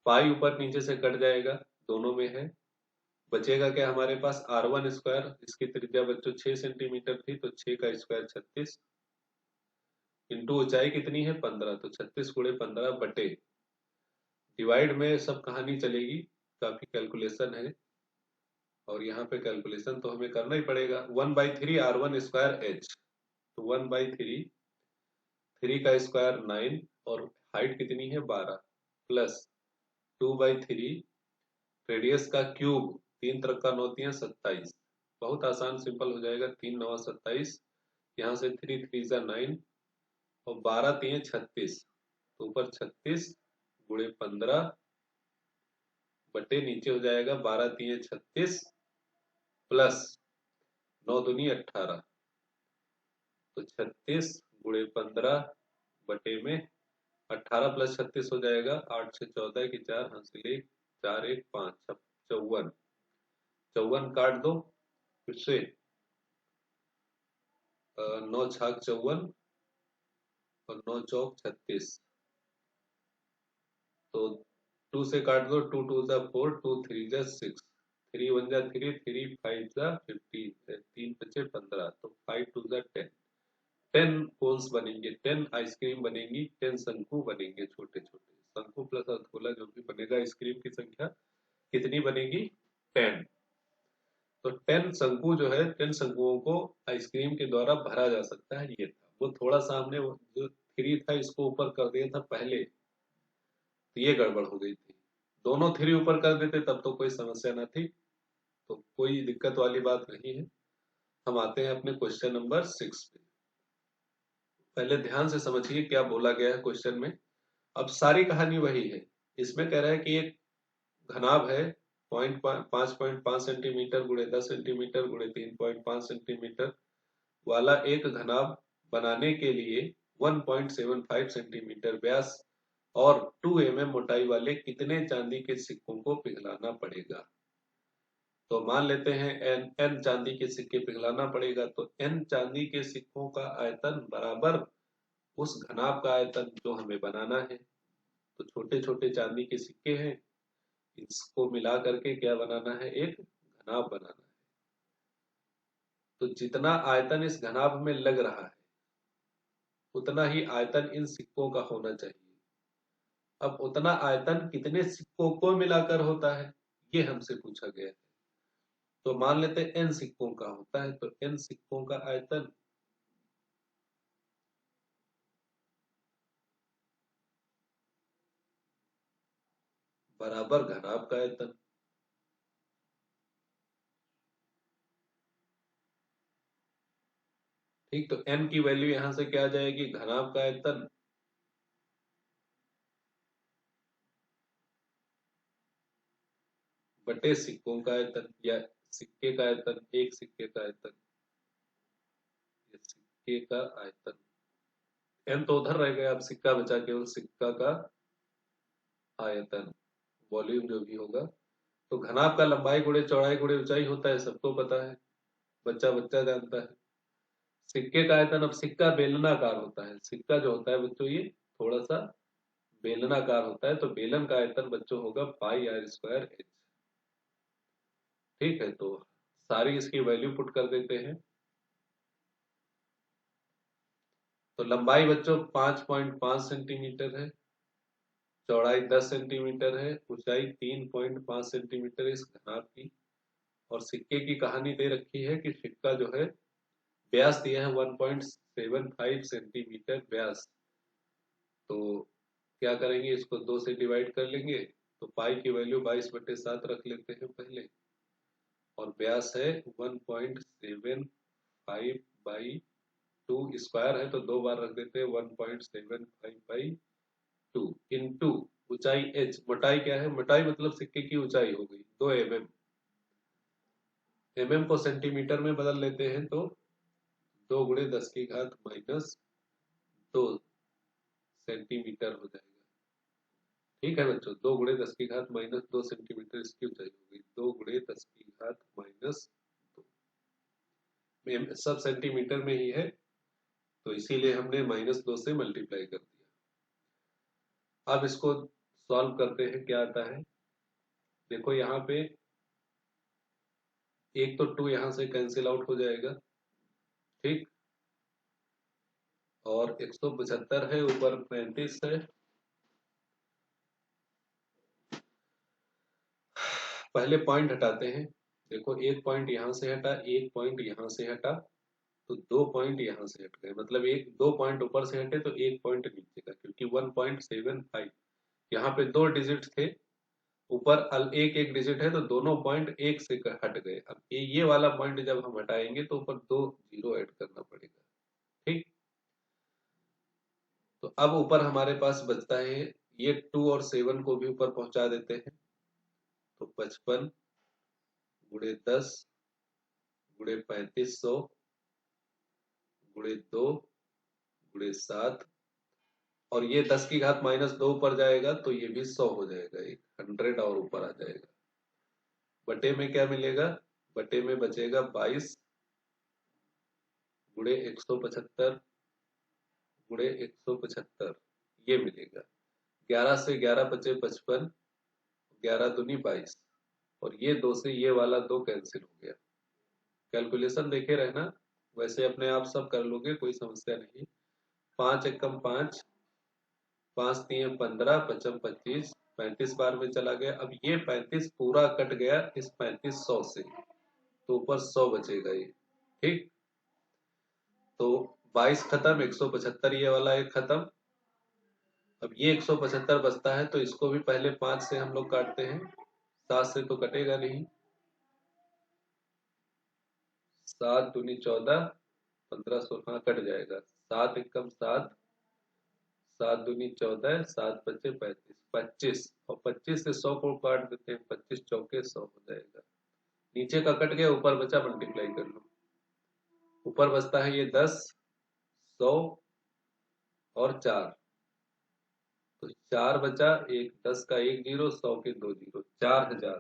पाई ऊपर नीचे से कट जाएगा, दोनों में है। बचेगा क्या हमारे पास, r1 स्क्वायर, इसकी त्रिज्या बच्चों 6 सेंटीमीटर थी, तो 6 का स्क्वायर 36 इंटू ऊंचाई कितनी है 15, तो 36 गुणे 15 बटे, डिवाइड में सब कहानी चलेगी, काफी कैलकुलेशन है और यहाँ पे कैलकुलेशन तो हमें करना ही पड़ेगा। 1/3 r1 स्क्वायर H, तो 1/3, 3 का स्क्वायर 9 और हाइट कितनी है 12 प्लस 2/3 रेडियस का क्यूब, 3 त्रिका 9 तियां 27, बहुत आसान सिंपल हो जाएगा, 3 9 27, यहाँ से 3 3 जा 9 और 12 तिये 36, तो ऊपर 36 गुणे 15 बटे नीचे हो जाएगा 12 तिये 36 प्लस 9 दूनी 18, तो 36 गुणे 15 बटे में 18 प्लस 36 हो जाएगा 8 से 14 की 4 हासिल 1 4 1 5 54, 54 काट दो फिर से, 9 छाक 54 और 9 चौक 36, तो 2 से काट दो, 2 2 जा 4, 2 3 जा 6, 3 1 जा 3, 3 5 जा 15, 3 बचे 15, तो 5 2 जा 10, 10 कोन्स बनेंगे, 10 आइसक्रीम बनेंगी, 10 शंकु बनेंगे छोटे छोटे। शंकु प्लस अर्धगोला जो भी बनेगा, आइसक्रीम की संख्या कितनी बनेगी 10। तो 10 शंकु जो है, 10 शंकुओं को आइसक्रीम के द्वारा भरा जा सकता है, ये था। वो थोड़ा सा हमने जो 3 था इसको ऊपर कर दिया था पहले, तो ये गड़बड़ हो गई थी। दोनों 3 ऊपर कर देते तब तो कोई समस्या ना थी, तो कोई दिक्कत वाली बात नहीं है। हम आते हैं अपने क्वेश्चन नंबर 6 पे। पहले ध्यान से समझिए क्या बोला गया है क्वेश्चन में। अब सारी कहानी वही है। इसमें कह रहा है कि एक घनाभ है 5.5 सेंटीमीटर गुणे 10 सेंटीमीटर गुणे 3.5 सेंटीमीटर वाला एक घनाभ बनाने के लिए 1.75 सेंटीमीटर व्यास और 2 mm मोटाई वाले कितने चांदी के सिक्कों को पिघलाना पड़ेगा। तो मान लेते हैं n चांदी के सिक्के पिघलाना पड़ेगा, तो n चांदी के सिक्कों का आयतन बराबर उस घनाभ का आयतन जो हमें बनाना है। तो छोटे छोटे चांदी के सिक्के हैं, इसको मिला करके क्या बनाना है, एक घनाभ बनाना है। तो जितना आयतन इस घनाभ में लग रहा है उतना ही आयतन इन सिक्कों का होना चाहिए। अब उतना आयतन कितने सिक्कों को मिलाकर होता है, ये हमसे पूछा गया है। तो मान लेते हैं n सिक्कों का होता है, तो n सिक्कों का आयतन बराबर घनाभ का आयतन। ठीक, तो n की वैल्यू यहां से क्या आ जाएगी, घनाभ का आयतन बटे सिक्कों का आयतन, या सिक्के का आयतन, एक सिक्के का आयतन, या सिक्के का आयतन। n तो उधर रह गया, अब सिक्का बचा, केवल सिक्का का आयतन, वॉल्यूम जो भी होगा। तो घनाभ का लंबाई गुणे चौड़ाई गुणे ऊंचाई होता है, सबको पता है, बच्चा बच्चा जानता है। सिक्के का आयतन, अब सिक्का बेलनाकार होता है, सिक्का जो होता है बच्चों ये थोड़ा सा बेलनाकार होता है, तो बेलन का आयतन बच्चों होगा पाई r2h। ठीक है, तो सारी इसकी वैल्यू पुट कर देते हैं। तो लंबाई बच्चों 5.5 सेंटीमीटर है, चौड़ाई 10 सेंटीमीटर है, ऊंचाई 3.5 सेंटीमीटर इस घनाभ की। और सिक्के की कहानी दे रखी है कि सिक्का जो है व्यास दिया है 1.75 सेंटीमीटर व्यास। तो क्या करेंगे, इसको 2 से डिवाइड कर लेंगे तो पाई की वैल्यू 22/7 रख लेते हैं पहले, और व्यास है 1.75/2, स्क्वायर है तो 2 बार रख देते हैं 1.75/2 इंटू ऊंचाई h, मोटाई क्या है, मोटाई मतलब सिक्के की ऊंचाई हो गई 2 mm, mm को सेंटीमीटर में बदल लेते हैं तो 2 × 10⁻⁻2 सेंटीमीटर हो जाएगा। ठीक है बच्चों, 2 × 10⁻⁻2 सेंटीमीटर इसकी ऊंचाई हो गई, 2 × 10⁻⁻2 सब सेंटीमीटर में ही है तो इसीलिए हमने -2 से मल्टीप्लाई कर दिया। अब इसको सॉल्व करते हैं, क्या आता है, देखो यहाँ पे एक तो 2 यहां से कैंसिल आउट हो जाएगा, ठीक, और 175 है, ऊपर 35 है, पहले पॉइंट हटाते हैं। देखो एक पॉइंट यहां से हटा, एक पॉइंट यहां से हटा, तो 2 पॉइंट यहां से हट गए, मतलब 2 पॉइंट ऊपर से हटे तो 1 पॉइंट नीचे का, क्योंकि 1.75 यहाँ पे 2 डिजिट थे, ऊपर एक एक डिजिट है तो दोनों पॉइंट 1 से हट गए। अब ये वाला पॉइंट जब हम हटाएंगे तो ऊपर 2 जीरो ऐड करना पड़ेगा, ठीक। तो अब ऊपर हमारे पास बचता है ये 2 और 7 को भी ऊपर पहुंचा देते हैं, तो 55 × 10 × 3500 × 2 × 7, और ये 10⁻⁻2 ऊपर जाएगा तो ये भी 100 हो जाएगा, 100 और ऊपर आ जाएगा। बटे में क्या मिलेगा, बटे में बचेगा 22 × 175 × 175, ये मिलेगा। 11 से 11 बचे 55, 11 दूनी 22, और ये 2 से ये वाला 2 कैंसिल हो गया। कैलकुलेशन देखे रहना, वैसे अपने आप सब कर लोगे, कोई समस्या नहीं। 5 एकम 5, 5 3 15, 5 25, 35 बार में चला गया। अब ये 35 पूरा कट गया इस 3500 से, तो ऊपर 100 बचेगा ये, ठीक। तो 22 खत्म, 175 ये वाला एक खत्म। अब ये 175 बचता है तो इसको भी पहले 5 से हम लोग काटते हैं, 7 से तो कटेगा नहीं, 7 दूनी 14, 1500 कट जाएगा, 7 एकम 7, 7 दूनी 14, 7 बचे 35, 25, और 25 से 100 को काट देते हैं, 25 चौके 100 हो जाएगा। नीचे का कट गया, ऊपर बचा, मल्टीप्लाई कर लो। ऊपर बचता है ये 10, 100 और 4, तो 4 बचा, एक 10 का 1 जीरो, 100 के 2 जीरो, 4000।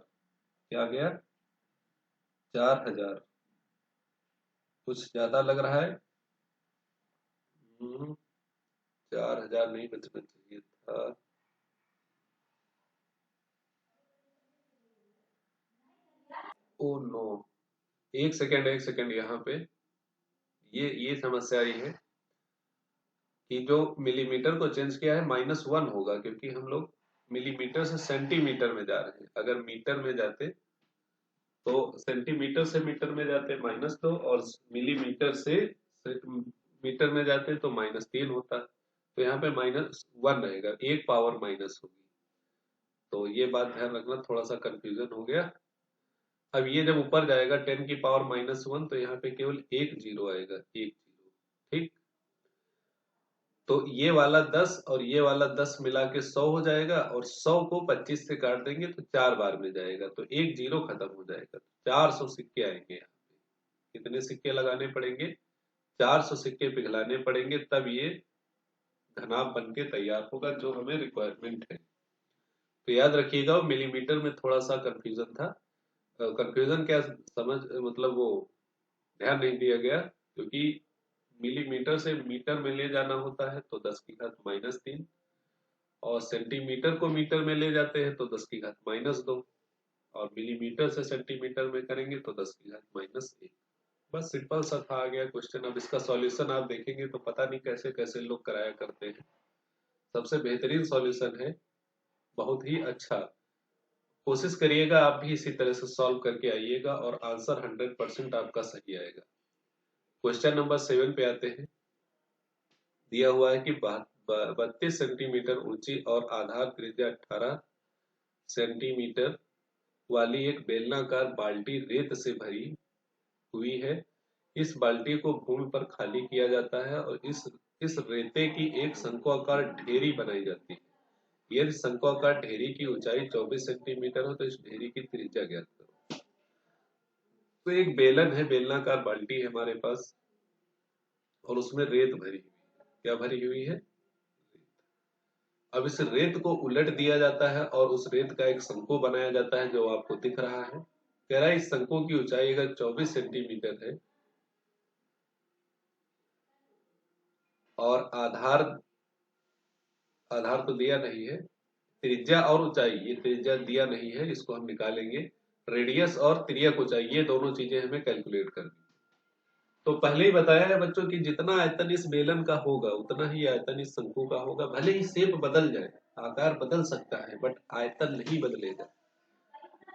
क्या गया, 4000। कुछ ज्यादा लग रहा है, 4000 नहीं बचना चाहिए था। ओ नो, एक सेकेंड, एक सेकेंड, यहाँ पे ये समस्या आई है कि जो मिलीमीटर को चेंज किया है -1 होगा, क्योंकि हम लोग मिलीमीटर से सेंटीमीटर में जा रहे हैं। अगर मीटर में जाते तो सेंटीमीटर से मीटर में जाते -2, और मिलीमीटर से मीटर में जाते तो -3 होता, तो यहाँ पे -1 रहेगा, एक पावर माइनस होगी। तो ये बात ध्यान रखना, थोड़ा सा कंफ्यूजन हो गया। अब ये जब ऊपर जाएगा 10 की पावर -1, तो यहाँ पे केवल एक जीरो आएगा, एक जीरो, ठीक। तो ये वाला 10 और ये वाला 10 मिला के 100 हो जाएगा, और 100 को 25 से काट देंगे तो 4 बार में जाएगा, तो एक जीरो खत्म हो जाएगा, 400 सिक्के आएंगे यहाँ पे। कितने सिक्के लगाने पड़ेंगे, 400 सिक्के पिघलाने पड़ेंगे, तब ये घनाभ बन के तैयार होगा जो हमें रिक्वायरमेंट है। तो याद रखिएगा, मिलीमीटर में थोड़ा सा कंफ्यूजन था। कंफ्यूजन क्या समझ, मतलब वो ध्यान नहीं दिया गया, क्योंकि मिलीमीटर से मीटर में ले जाना होता है तो 10⁻³ और सेंटीमीटर को मीटर में ले जाते हैं तो 10⁻², और मिलीमीटर से सेंटीमीटर में करेंगे तो 10⁻⁻1। बस सिंपल सा था, आ गया क्वेश्चन। अब इसका सॉल्यूशन आप देखेंगे तो पता नहीं कैसे कैसे लोग कराया करते हैं। सबसे बेहतरीन सॉल्यूशन है, बहुत ही अच्छा। कोशिश करिएगा आप भी इसी तरह से सॉल्व करके आइएगा, और आंसर 100% आपका सही आएगा। क्वेश्चन नंबर 7 पे आते हैं। दिया हुआ है कि 32 सेंटीमीटर ऊंची और आधार त्रिज्या 18 सेंटीमीटर वाली एक बेलनाकार बाल्टी रेत से भरी हुई है। इस बाल्टी को भूमि पर खाली किया जाता है और इस रेते की एक शंक्वाकार ढेरी बनाई जाती है। यदि शंक्वाकार ढेरी की ऊंचाई 24 सेंटीमीटर हो तो इस ढेरी की त्रिज्या ज्ञात करो। तो एक बेलन है, बेलनाकार बाल्टी है हमारे पास और उसमें रेत भरी हुई है। क्या भरी हुई है? अब इस रेत को उलट दिया जाता है और उस रेत का एक शंकु बनाया जाता है जो आपको दिख रहा है। कह रहा है इस शंकु की ऊंचाई अगर 24 सेंटीमीटर है और आधार आधार तो दिया नहीं है, त्रिज्या और ऊंचाई, ये त्रिज्या दिया नहीं है, इसको हम निकालेंगे। रेडियस और तिर्यक ऊंचाई ये दोनों चीजें हमें कैलकुलेट करनी। तो पहले ही बताया है बच्चों कि जितना आयतन इस बेलन का होगा उतना ही आयतन इस शंकु का होगा। भले ही शेप बदल जाए, आकार बदल सकता है, बट आयतन नहीं बदलेगा।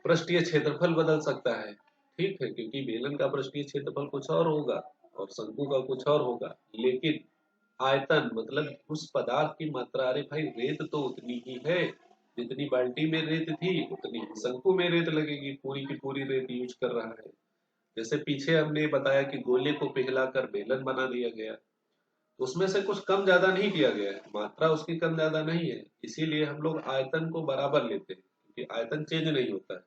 पृष्ठीय क्षेत्रफल बदल सकता है, ठीक है, क्योंकि बेलन का पृष्ठीय क्षेत्रफल कुछ और होगा और शंकु का कुछ और होगा, लेकिन आयतन मतलब उस पदार्थ की मात्रा, अरे भाई रेत तो उतनी ही है जितनी बाल्टी में रेत थी, उतनी ही शंकु में रेत लगेगी। पूरी की पूरी रेत यूज कर रहा है। जैसे पीछे हमने बताया कि गोले को पिघलाकर बेलन बना दिया गया, उसमें से कुछ कम ज्यादा नहीं किया गया है, मात्रा उसकी कम ज्यादा नहीं है, इसीलिए हम लोग आयतन को बराबर लेते हैं क्योंकि आयतन चेंज नहीं होता है।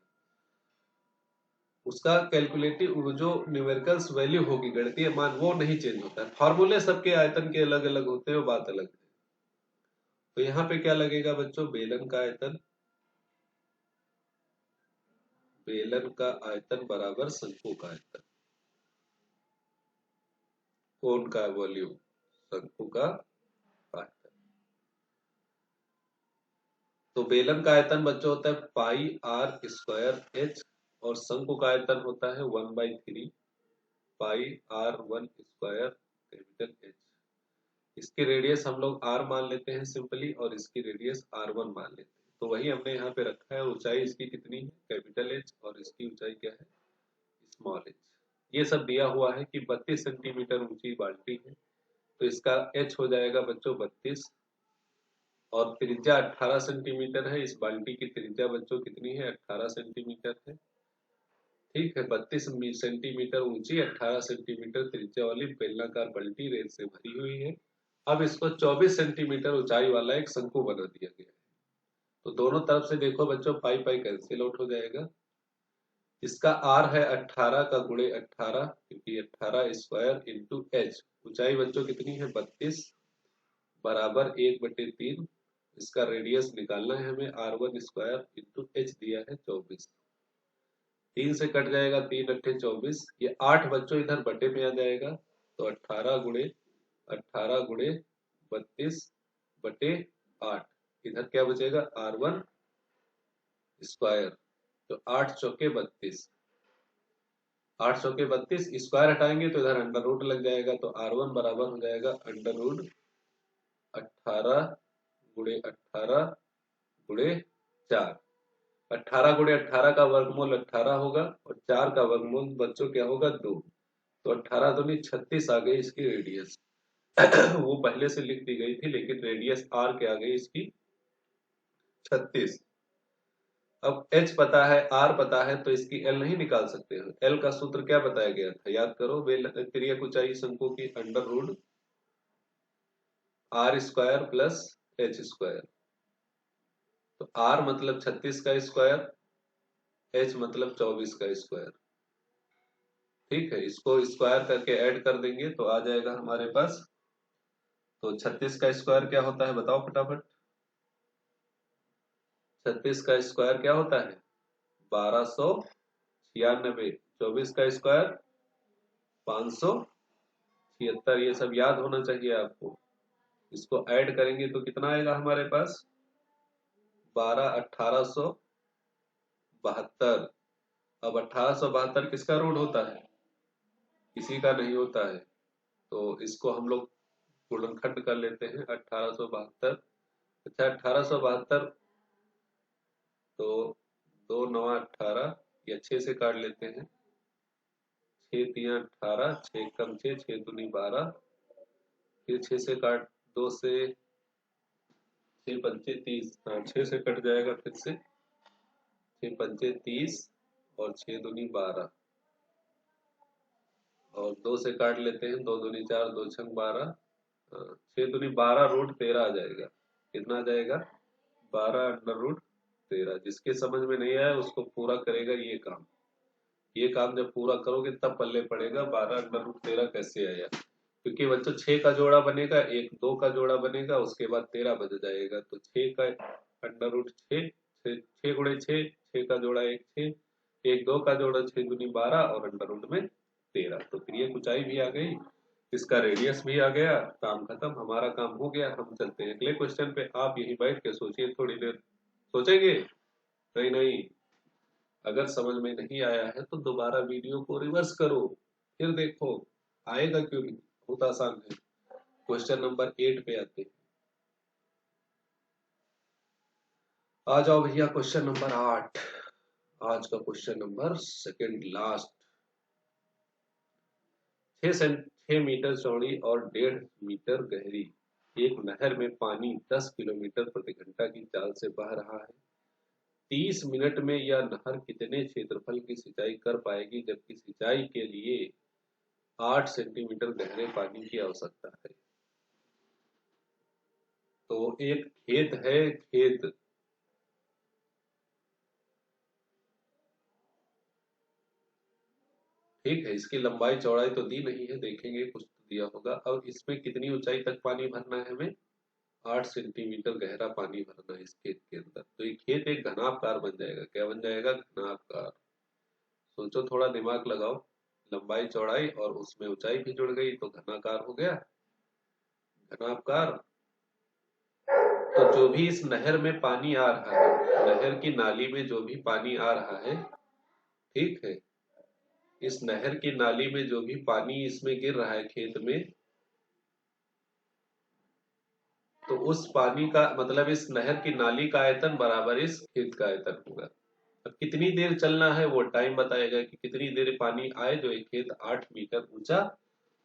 उसका कैलकुलेटिव जो न्यूमेरिकल्स वैल्यू होगी, गणितीय मान, वो नहीं चेंज होता है। फॉर्मूले सबके आयतन के अलग अलग होते हैं, वो बात अलग है। तो यहाँ पे क्या लगेगा बच्चों? बेलन का आयतन, बेलन का आयतन बराबर शंकु का आयतन। कोण का वॉल्यूम, शंकु का आयतन। तो बेलन का आयतन बच्चों होता है पाई आर स्क्वायर एच और शंकु का आयतन होता है 1/3 pi R one square capital H. इसकी रेडियस हम लोग आर मान लेते हैं सिंपली और इसकी रेडियस आर वन मान लेते हैं। तो वही हमने यहाँ पे रखा है। ऊंचाई इसकी कितनी है? कैपिटल एच, और इसकी ऊंचाई क्या है? Small H. ये सब दिया हुआ है कि 32 सेंटीमीटर ऊंची बाल्टी है, तो इसका एच हो जाएगा बच्चों 32 और त्रिज्या 18 सेंटीमीटर है। इस बाल्टी की त्रिज्या बच्चों कितनी है? 18 सेंटीमीटर है। ठीक है, 32 सेंटीमीटर ऊंची 18 सेंटीमीटर त्रिज्या वाली बेलनाकार बाल्टी रेत से भरी हुई है। अब इसको 24 सेंटीमीटर ऊंचाई वाला एक शंकु बना दिया गया है। तो दोनों तरफ से देखो बच्चों, पाई पाई कैंसिल आउट हो जाएगा। इसका आर है 18 का गुणे 18 क्योंकि 18 स्क्वायर इंटू एच। ऊंचाई बच्चों कितनी है? 32 बराबर 1/3। इसका रेडियस निकालना है हमें, R one square into H दिया है 24। 3 से कट जाएगा, 3 × 8 = 24। ये 8 बच्चों इधर बटे में आ जाएगा, तो 18 × 32/8 इधर क्या बचेगा? R one square. तो 8 × 4 = 32, 8 × 4 = 32। स्क्वायर हटाएंगे तो इधर अंडर रूट लग जाएगा, तो आर वन बराबर हो जाएगा √18 × 18 × 4। 18 × 18 का वर्गमूल 18 होगा और 4 का वर्गमूल बच्चों क्या होगा? 2। तो 18 दूनी 36 आ गई इसकी रेडियस। वो पहले से लिख दी गई थी, लेकिन रेडियस आर क्या आ गई इसकी? 36। अब एच पता है, आर पता है, तो इसकी एल नहीं निकाल सकते हो। एल का सूत्र क्या बताया गया था? याद करो, तिर्यक ऊंचाई शंकु की √, R square plus H square. तो आर मतलब 36 का स्क्वायर, एच मतलब 24 का स्क्वायर। ठीक है, इसको स्क्वायर करके ऐड कर देंगे तो आ जाएगा हमारे पास। तो 36 का स्क्वायर क्या होता है बताओ फटाफट? 36 का स्क्वायर क्या होता है? 1296। 24 का स्क्वायर 576। ये सब याद होना चाहिए आपको। इसको ऐड करेंगे तो कितना आएगा हमारे पास? 1872। अब 1872 किसका रूट होता है? किसी का नहीं होता है। तो इसको हम लोग गुणनखंड कर लेते हैं 1872। अच्छा, 1872 तो 2 9 18, या 6 से काट लेते हैं। 6 3 18, 6 कम 6, 6 दूनी 12, फिर 6 से काट, 2 से 6 पंचे 30, हाँ 6 से कट जाएगा फिर से, 6 पंचे 30 और 6 दूनी 12 और 2 से काट लेते हैं, 2 दूनी 4, 2 छंग 12, 6 दूनी 12 रूट 13 आ जाएगा। कितना आ जाएगा? 12 अंडर रूट 13। जिसके समझ में नहीं आया उसको पूरा करेगा ये काम। ये काम जब पूरा करोगे तब पल्ले पड़ेगा 12 अंडर रूट 13 कैसे आया। क्योंकि बच्चों 6 का जोड़ा बनेगा, एक 2 का जोड़ा बनेगा, उसके बाद 13 बच जाएगा। तो 6 का अंडर रूट 6, 6 गुणे 6, 6 का जोड़ा 1 6, एक 2 का जोड़ा 6 दूनी 12 और अंडर रूट में 13। तो फिर ये ऊंचाई भी आ गई, इसका रेडियस भी आ गया, काम खत्म, हमारा काम हो गया। हम चलते हैं अगले क्वेश्चन पे। आप यही बैठ के सोचिए, थोड़ी देर सोचेंगे? नहीं नहीं, अगर समझ में नहीं आया है तो दोबारा वीडियो को रिवर्स करो, फिर देखो, आएगा क्यों नहीं, बहुत आसान है। क्वेश्चन नंबर 8 पे आते हैं। आ जाओ भैया, क्वेश्चन नंबर 8, आज का question number second last. 6 metre चौड़ी और 1.5 मीटर गहरी एक नहर में पानी 10 किलोमीटर प्रति घंटा की चाल से बह रहा है। 30 मिनट में यह नहर कितने क्षेत्रफल की सिंचाई कर पाएगी, जबकि सिंचाई के लिए 8 सेंटीमीटर गहरे पानी की आवश्यकता है। तो एक खेत है, खेत, ठीक है, इसकी लंबाई चौड़ाई तो दी नहीं है, देखेंगे कुछ तो दिया होगा। अब इसमें कितनी ऊंचाई तक पानी भरना है हमें? 8 सेंटीमीटर गहरा पानी भरना है इस खेत के अंदर। तो ये खेत एक घनाभकार बन जाएगा। क्या बन जाएगा? घनाभकार। सोचो, थोड़ा दिमाग लगाओ, लंबाई चौड़ाई और उसमें ऊंचाई भी जुड़ गई तो घनाकार हो गया, घनाभकार। तो जो भी इस नहर में पानी आ रहा है, नहर की नाली में जो भी पानी आ रहा है, ठीक है, इस नहर की नाली में जो भी पानी इसमें गिर रहा है खेत में, तो उस पानी का मतलब इस नहर की नाली का आयतन बराबर इस खेत का आयतन होगा। अब कितनी देर चलना है वो टाइम बताएगा कि कितनी देर पानी आए जो एक खेत 8 मीटर ऊंचा,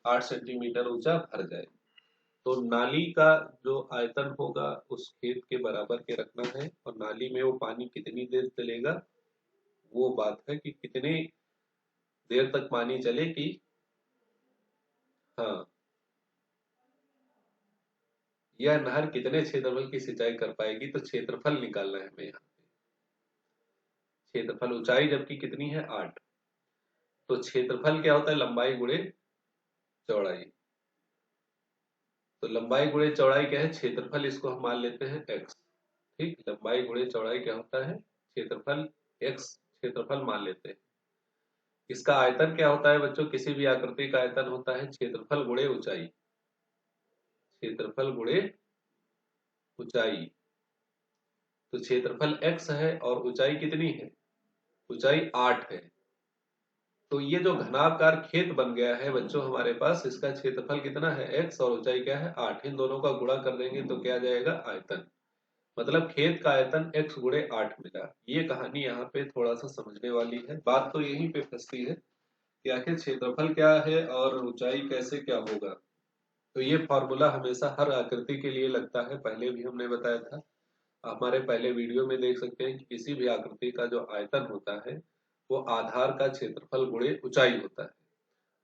8 सेंटीमीटर ऊंचा भर जाए। तो नाली का जो आयतन होगा उस खेत के बराबर के रखना है, और नाली में वो पानी कितनी देर चलेगा वो बात है कि कितनी देर तक पानी चले कि, हाँ, यह नहर कितने क्षेत्रफल की सिंचाई कर पाएगी। तो क्षेत्रफल निकालना है हमें यहाँ पे। क्षेत्रफल, ऊंचाई जबकि कितनी है? 8। तो क्षेत्रफल क्या होता है? लंबाई गुणे चौड़ाई। तो लंबाई गुणे चौड़ाई क्या है? क्षेत्रफल, इसको हम मान लेते हैं x। ठीक, लंबाई गुणे चौड़ाई क्या होता है? क्षेत्रफल x, क्षेत्रफल मान लेते हैं। इसका आयतन क्या होता है बच्चों? किसी भी आकृति का आयतन होता है क्षेत्रफल गुणे ऊंचाई, क्षेत्रफल गुणे ऊंचाई। तो क्षेत्रफल x है और ऊंचाई कितनी है? ऊंचाई 8 है। तो ये जो घनाभकार खेत बन गया है बच्चों हमारे पास, इसका क्षेत्रफल कितना है? x और ऊंचाई क्या है? 8। इन दोनों का गुणा कर देंगे तो क्या जाएगा? आयतन। मतलब खेत का आयतन x गुणे 8 मिला। ये कहानी यहाँ पे थोड़ा सा समझने वाली है। बात तो यहीं पे फंसती है कि आखिर क्षेत्रफल क्या है और ऊंचाई कैसे क्या होगा। तो ये फॉर्मूला हमेशा हर आकृति के लिए लगता है, पहले भी हमने बताया था। हमारे पहले वीडियो में देख सकते हैं कि किसी भी आकृति का जो आयतन होता है वो आधार का क्षेत्रफल गुणे ऊंचाई होता है।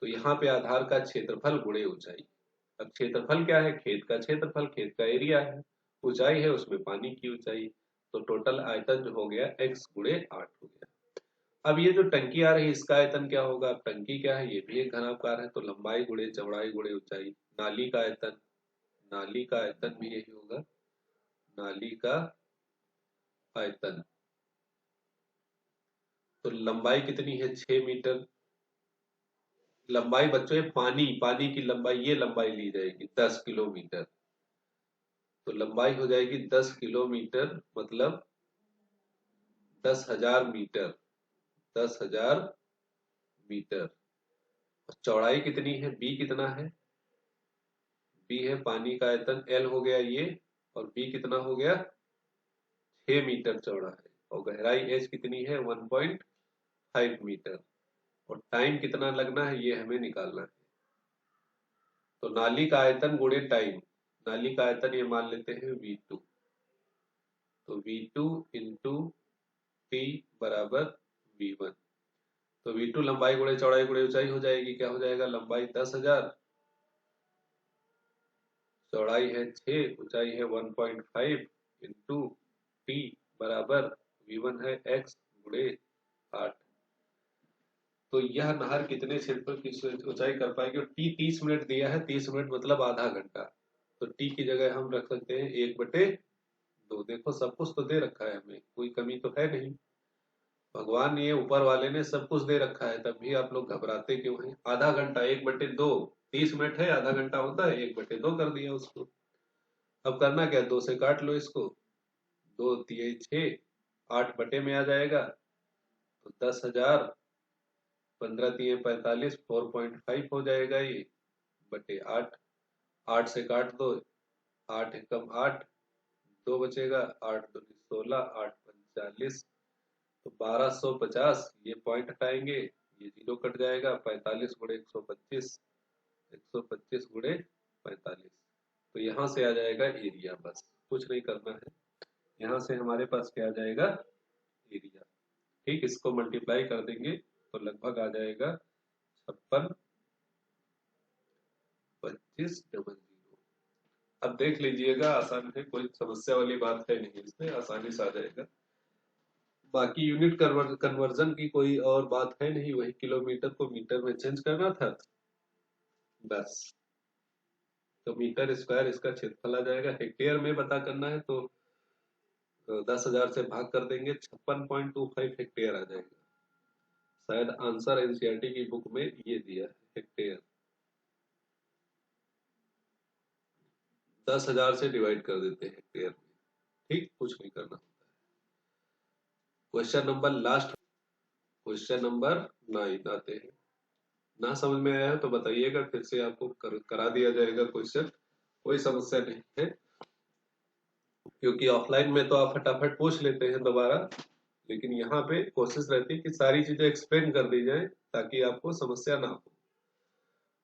तो यहाँ पे आधार का क्षेत्रफल गुणे ऊंचाई। अब क्षेत्रफल क्या है? खेत का क्षेत्रफल, खेत का एरिया है। ऊंचाई है उसमें पानी की ऊंचाई। तो टोटल आयतन जो हो गया x गुणे 8 हो गया। अब ये जो टंकी आ रही है इसका आयतन क्या होगा? अब टंकी क्या है? ये भी एक घनाभकार है। तो लंबाई गुणे चौड़ाई गुणे ऊंचाई। नाली का आयतन, नाली का आयतन भी यही होगा, नाली का आयतन। तो लंबाई कितनी है? 6 मीटर। लंबाई बच्चों, ये पानी, पानी की लंबाई, ये लंबाई ली जाएगी 10 किलोमीटर। तो लंबाई हो जाएगी 10 किलोमीटर, मतलब 10,000 मीटर, 10,000 मीटर। और चौड़ाई कितनी है? बी कितना है? बी है पानी का आयतन, एल हो गया ये, और बी कितना हो गया? 6 मीटर चौड़ा है। और गहराई एच कितनी है? 1.5 मीटर। और टाइम कितना लगना है ये हमें निकालना है। तो नाली का आयतन गुणे टाइम, नाली का आयतन ये मान लेते हैं V2। तो V2 इंटू P बराबर V1। तो V2 लंबाई गुणे चौड़ाई गुणे ऊंचाई हो जाएगी, क्या हो जाएगा, लंबाई 10,000, चौड़ाई है 6, ऊंचाई है 1.5 इंटू P बराबर V1 है X गुणे 8। तो यह नहर कितने क्षेत्रफल की ऊंचाई कर पाएगी, और टी 30 मिनट दिया है, 30 मिनट मतलब आधा घंटा। तो टी की जगह हम रख सकते हैं 1/2। देखो सब कुछ तो दे रखा है हमें, कोई कमी तो है नहीं। भगवान ये ऊपर वाले ने सब कुछ दे रखा है, तब भी आप लोग घबराते क्यों हैं। आधा घंटा 1/2, 30 मिनट है, आधा घंटा होता है, 1/2 कर दिया उसको। अब करना क्या है, 2 से काट लो इसको, 2 तिये 6, 8 बटे में आ जाएगा। तो 10,000, 15 तिये 45, 4.5 हो जाएगा ये, बटे 8। 8 से काट दो, 8 एकम 8, 2 बचेगा, 8 दूनी 16, 8 पंच 40, तो 1250 ये पॉइंट हटाएंगे, ये जीरो कट जाएगा, 45 गुणे 125, 125 गुणे 45। तो यहाँ से आ जाएगा एरिया, बस कुछ नहीं करना है। यहाँ से हमारे पास क्या आ जाएगा, एरिया। ठीक, इसको मल्टीप्लाई कर देंगे तो लगभग आ जाएगा 56.2500। अब देख लीजिएगा, आसान है, कोई समस्या वाली बात है नहीं, इसमें आसानी से आ जाएगा। बाकी यूनिट कन्वर्जन की कोई और बात है नहीं, वही किलोमीटर को मीटर में चेंज करना था बस। तो मीटर स्क्वायर इसका क्षेत्रफल आ जाएगा। हेक्टेयर में पता करना है तो 10,000 से भाग कर देंगे, 56.25 हेक्टेयर आ जाएगा। शायद आंसर एनसीईआरटी की बुक में ये दिया है, हेक्टेयर। 10,000 से डिवाइड कर देते हैं हेक्टेयर में। ठीक, कुछ नहीं करना। Question number last, question number 9 आते हैं। ना समझ में आया है तो बताइएगा, फिर से आपको करा दिया जाएगा क्वेश्चन, कोई समस्या नहीं है, क्योंकि ऑफलाइन में तो आप फटाफट पूछ लेते हैं दोबारा, लेकिन यहाँ पे कोशिश रहती है कि सारी चीजें एक्सप्लेन कर दी जाए ताकि आपको समस्या ना हो।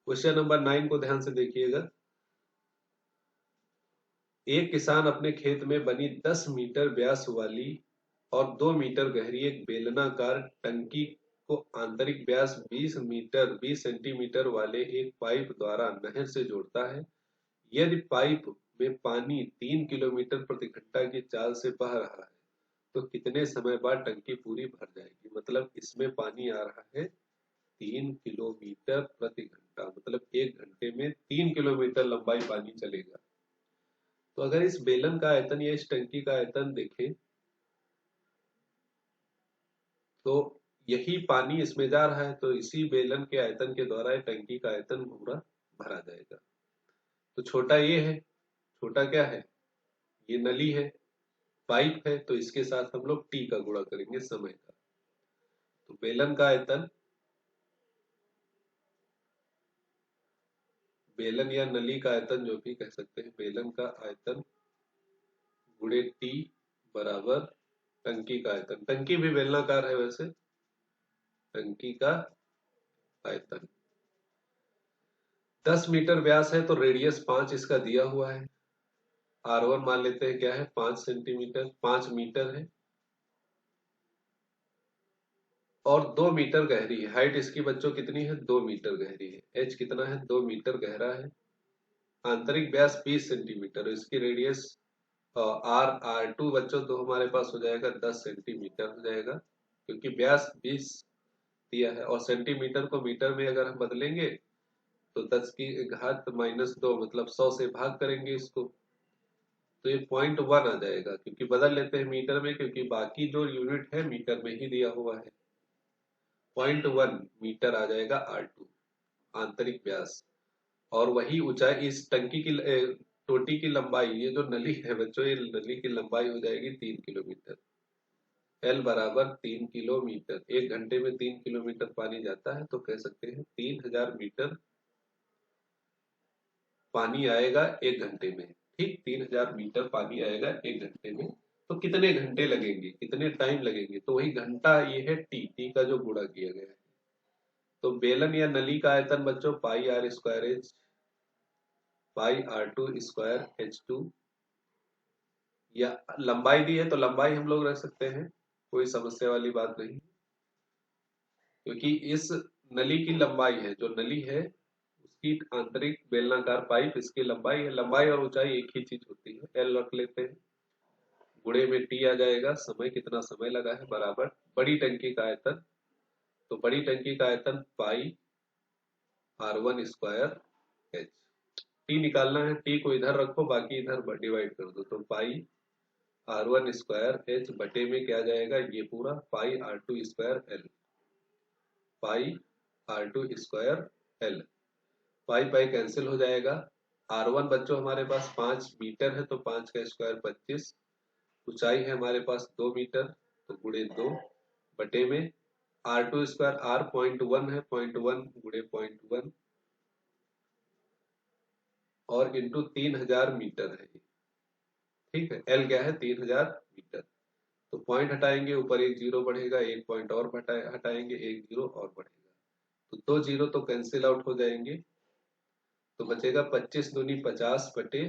क्वेश्चन नंबर 9 को ध्यान से देखिएगा। एक किसान अपने खेत में बनी 10 मीटर व्यास वाली और 2 मीटर गहरी एक बेलनाकार टंकी को आंतरिक व्यास 20 सेंटीमीटर वाले एक पाइप द्वारा नहर से जोड़ता है। यदि पाइप में पानी 3 किलोमीटर प्रति घंटा की चाल से बह रहा है तो कितने समय बाद टंकी पूरी भर जाएगी। मतलब इसमें पानी आ रहा है 3 किलोमीटर प्रति घंटा, मतलब 1 घंटे में 3 किलोमीटर लंबाई पानी चलेगा। तो अगर इस बेलन का आयतन या इस टंकी का आयतन देखें तो यही पानी इसमें जा रहा है, तो इसी बेलन के आयतन के द्वारा टंकी का आयतन पूरा भरा जाएगा। तो छोटा ये है, छोटा क्या है, ये नली है, पाइप है, तो इसके साथ हम लोग टी का गुणा करेंगे समय का। तो बेलन का आयतन, बेलन या नली का आयतन जो भी कह सकते हैं, बेलन का आयतन गुणे टी बराबर टंकी का आयतन। टंकी भी बेलनाकार है वैसे, टंकी का आयतन 10 मीटर व्यास है तो रेडियस 5 इसका दिया हुआ है। R1 मान लेते हैं क्या है, 5 सेंटीमीटर, 5 मीटर है, और 2 मीटर गहरी है। हाइट इसकी बच्चों कितनी है, 2 मीटर गहरी है। H कितना है, 2 मीटर गहरा है। आंतरिक व्यास 20 सेंटीमीटर, इसकी रेडियस R2 बच्चों तो हमारे पास हो जाएगा 10 सेंटीमीटर हो जाएगा, क्योंकि व्यास 20 दिया है, और सेंटीमीटर को मीटर में अगर हम बदलेंगे तो 10 की घात -2, मतलब 100 से भाग करेंगे इसको, तो ये 0.1 आ जाएगा, क्योंकि बदल लेते हैं मीटर में, क्योंकि बाकी जो यूनिट है मीटर में ही दिया हुआ है। 0.1 मीटर आ जाएगा R2 आंतरिक व्यास। और वही ऊंचाई इस टंकी की टोटी की लंबाई, ये जो नली है बच्चों, ये नली की लंबाई हो जाएगी 3 किलोमीटर। L बराबर 3 किलोमीटर, 1 घंटे में 3 किलोमीटर पानी जाता है, तो कह सकते हैं 3000 मीटर पानी आएगा 1 घंटे में। ठीक, 3000 मीटर पानी आएगा 1 घंटे में। तो कितने घंटे लगेंगे, कितने टाइम लगेंगे, तो वही घंटा ये है टी का जो गुणा किया गया है। तो बेलन या नली का आयतन बच्चों pi R square H, pi R2 square H2 या लंबाई दी है तो लंबाई हम लोग रख सकते हैं, कोई समस्या वाली बात नहीं, क्योंकि इस नली की लंबाई है, जो नली है उसकी आंतरिक बेलनाकार पाइप इसकी लंबाई है, लंबाई और ऊंचाई एक ही चीज होती है, एल रख लेते हैं, गुणे में टी आ जाएगा, समय कितना समय लगा है बराबर बड़ी टंकी का आयतन, तो बड़ी टंकी का आयतन पाई R1 स्क्वायर एच। टी निकालना है, टी को इधर रखो, बाकी इधर डिवाइड कर दो, तो पाई R1 स्क्वायर एच बटे में क्या जाएगा, ये पूरा पाई R2 स्क्वायर एल, पाई R2 स्क्वायर एल, पाई पाई कैंसिल हो जाएगा। R1 बच्चों हमारे पास 5 मीटर है, तो 5 का स्क्वायर 25, ऊंचाई है हमारे पास 2 मीटर, तो गुणे 2 बटे में R2 स्क्वायर, R 0.1 है, 0.1 गुणे 0.1 और इंटू 3000 मीटर है, ठीक है, एल क्या है 3000 मीटर। तो पॉइंट हटाएंगे, ऊपर एक जीरो बढ़ेगा, एक पॉइंट और हटाएंगे, एक जीरो और बढ़ेगा, तो दो जीरो तो कैंसिल आउट हो जाएंगे, तो बचेगा 25 दूनी 50 बटे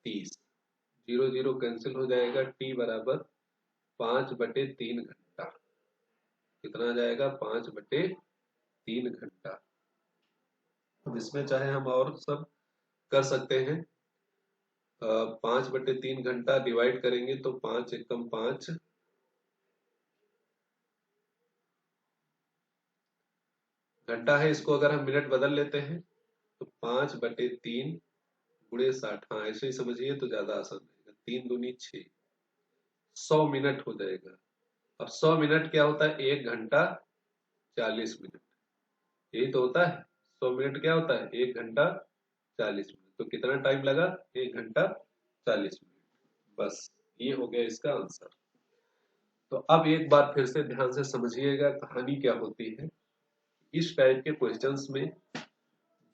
30, जीरो जीरो कैंसिल हो जाएगा, टी बराबर 5/3 घंटा, कितना आ जाएगा 5/3 घंटा। अब इसमें चाहे हम और सब कर सकते हैं, 5/3 घंटा डिवाइड करेंगे तो 5 एकम 5, घंटा है, इसको अगर हम मिनट बदल लेते हैं तो 5/3 गुणे 60, हाँ ऐसे ही समझिए तो ज्यादा आसान रहेगा, 3 दूनी 6, 100 मिनट हो जाएगा। अब 100 मिनट क्या होता है, 1 घंटा 40 मिनट, यही तो होता है, 100 मिनट क्या होता है, 1 घंटा 40 मिनट, तो कितना टाइम लगा, 1 घंटा 40 मिनट, बस ये हो गया इसका आंसर। तो अब एक बार फिर से ध्यान से समझिएगा कहानी क्या होती है। इस टाइप के क्वेश्चंस में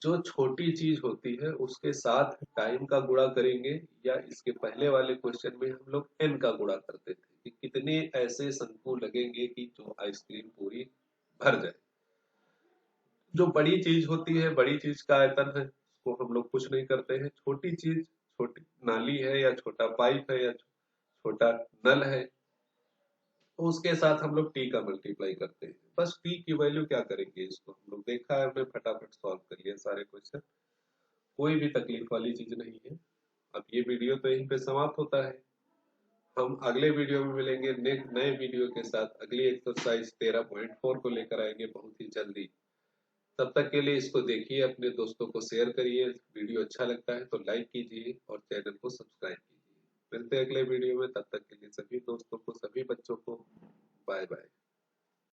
जो छोटी चीज होती है उसके साथ टाइम का गुणा करेंगे, या इसके पहले वाले क्वेश्चन में हम लोग एन का गुणा करते थे कि कितने ऐसे शंकु लगेंगे कि जो आइसक्रीम पूरी भर जाए। जो बड़ी चीज होती है, बड़ी चीज का आयतन है, उसको हम लोग कुछ नहीं करते हैं, छोटी चीज, छोटी नाली है या छोटा पाइप है या छोटा नल है, तो उसके साथ हम लोग टी का मल्टीप्लाई करते हैं, बस टी की वैल्यू क्या करेंगे, इसको हम लोग देखा है, हमने फटाफट सॉल्व कर लिया सारे क्वेश्चन, कोई भी तकलीफ वाली चीज नहीं है। अब ये वीडियो तो यहीं पे समाप्त होता है, हम अगले वीडियो में मिलेंगे नए वीडियो के साथ, अगली एक्सरसाइज 13.4 को लेकर आएंगे बहुत ही जल्दी। तब तक के लिए इसको देखिए, अपने दोस्तों को शेयर करिए, वीडियो अच्छा लगता है तो लाइक कीजिए और चैनल को सब्सक्राइब कीजिए। मिलते हैं अगले वीडियो में, तब तक के लिए सभी दोस्तों को, सभी बच्चों को बाय बाय।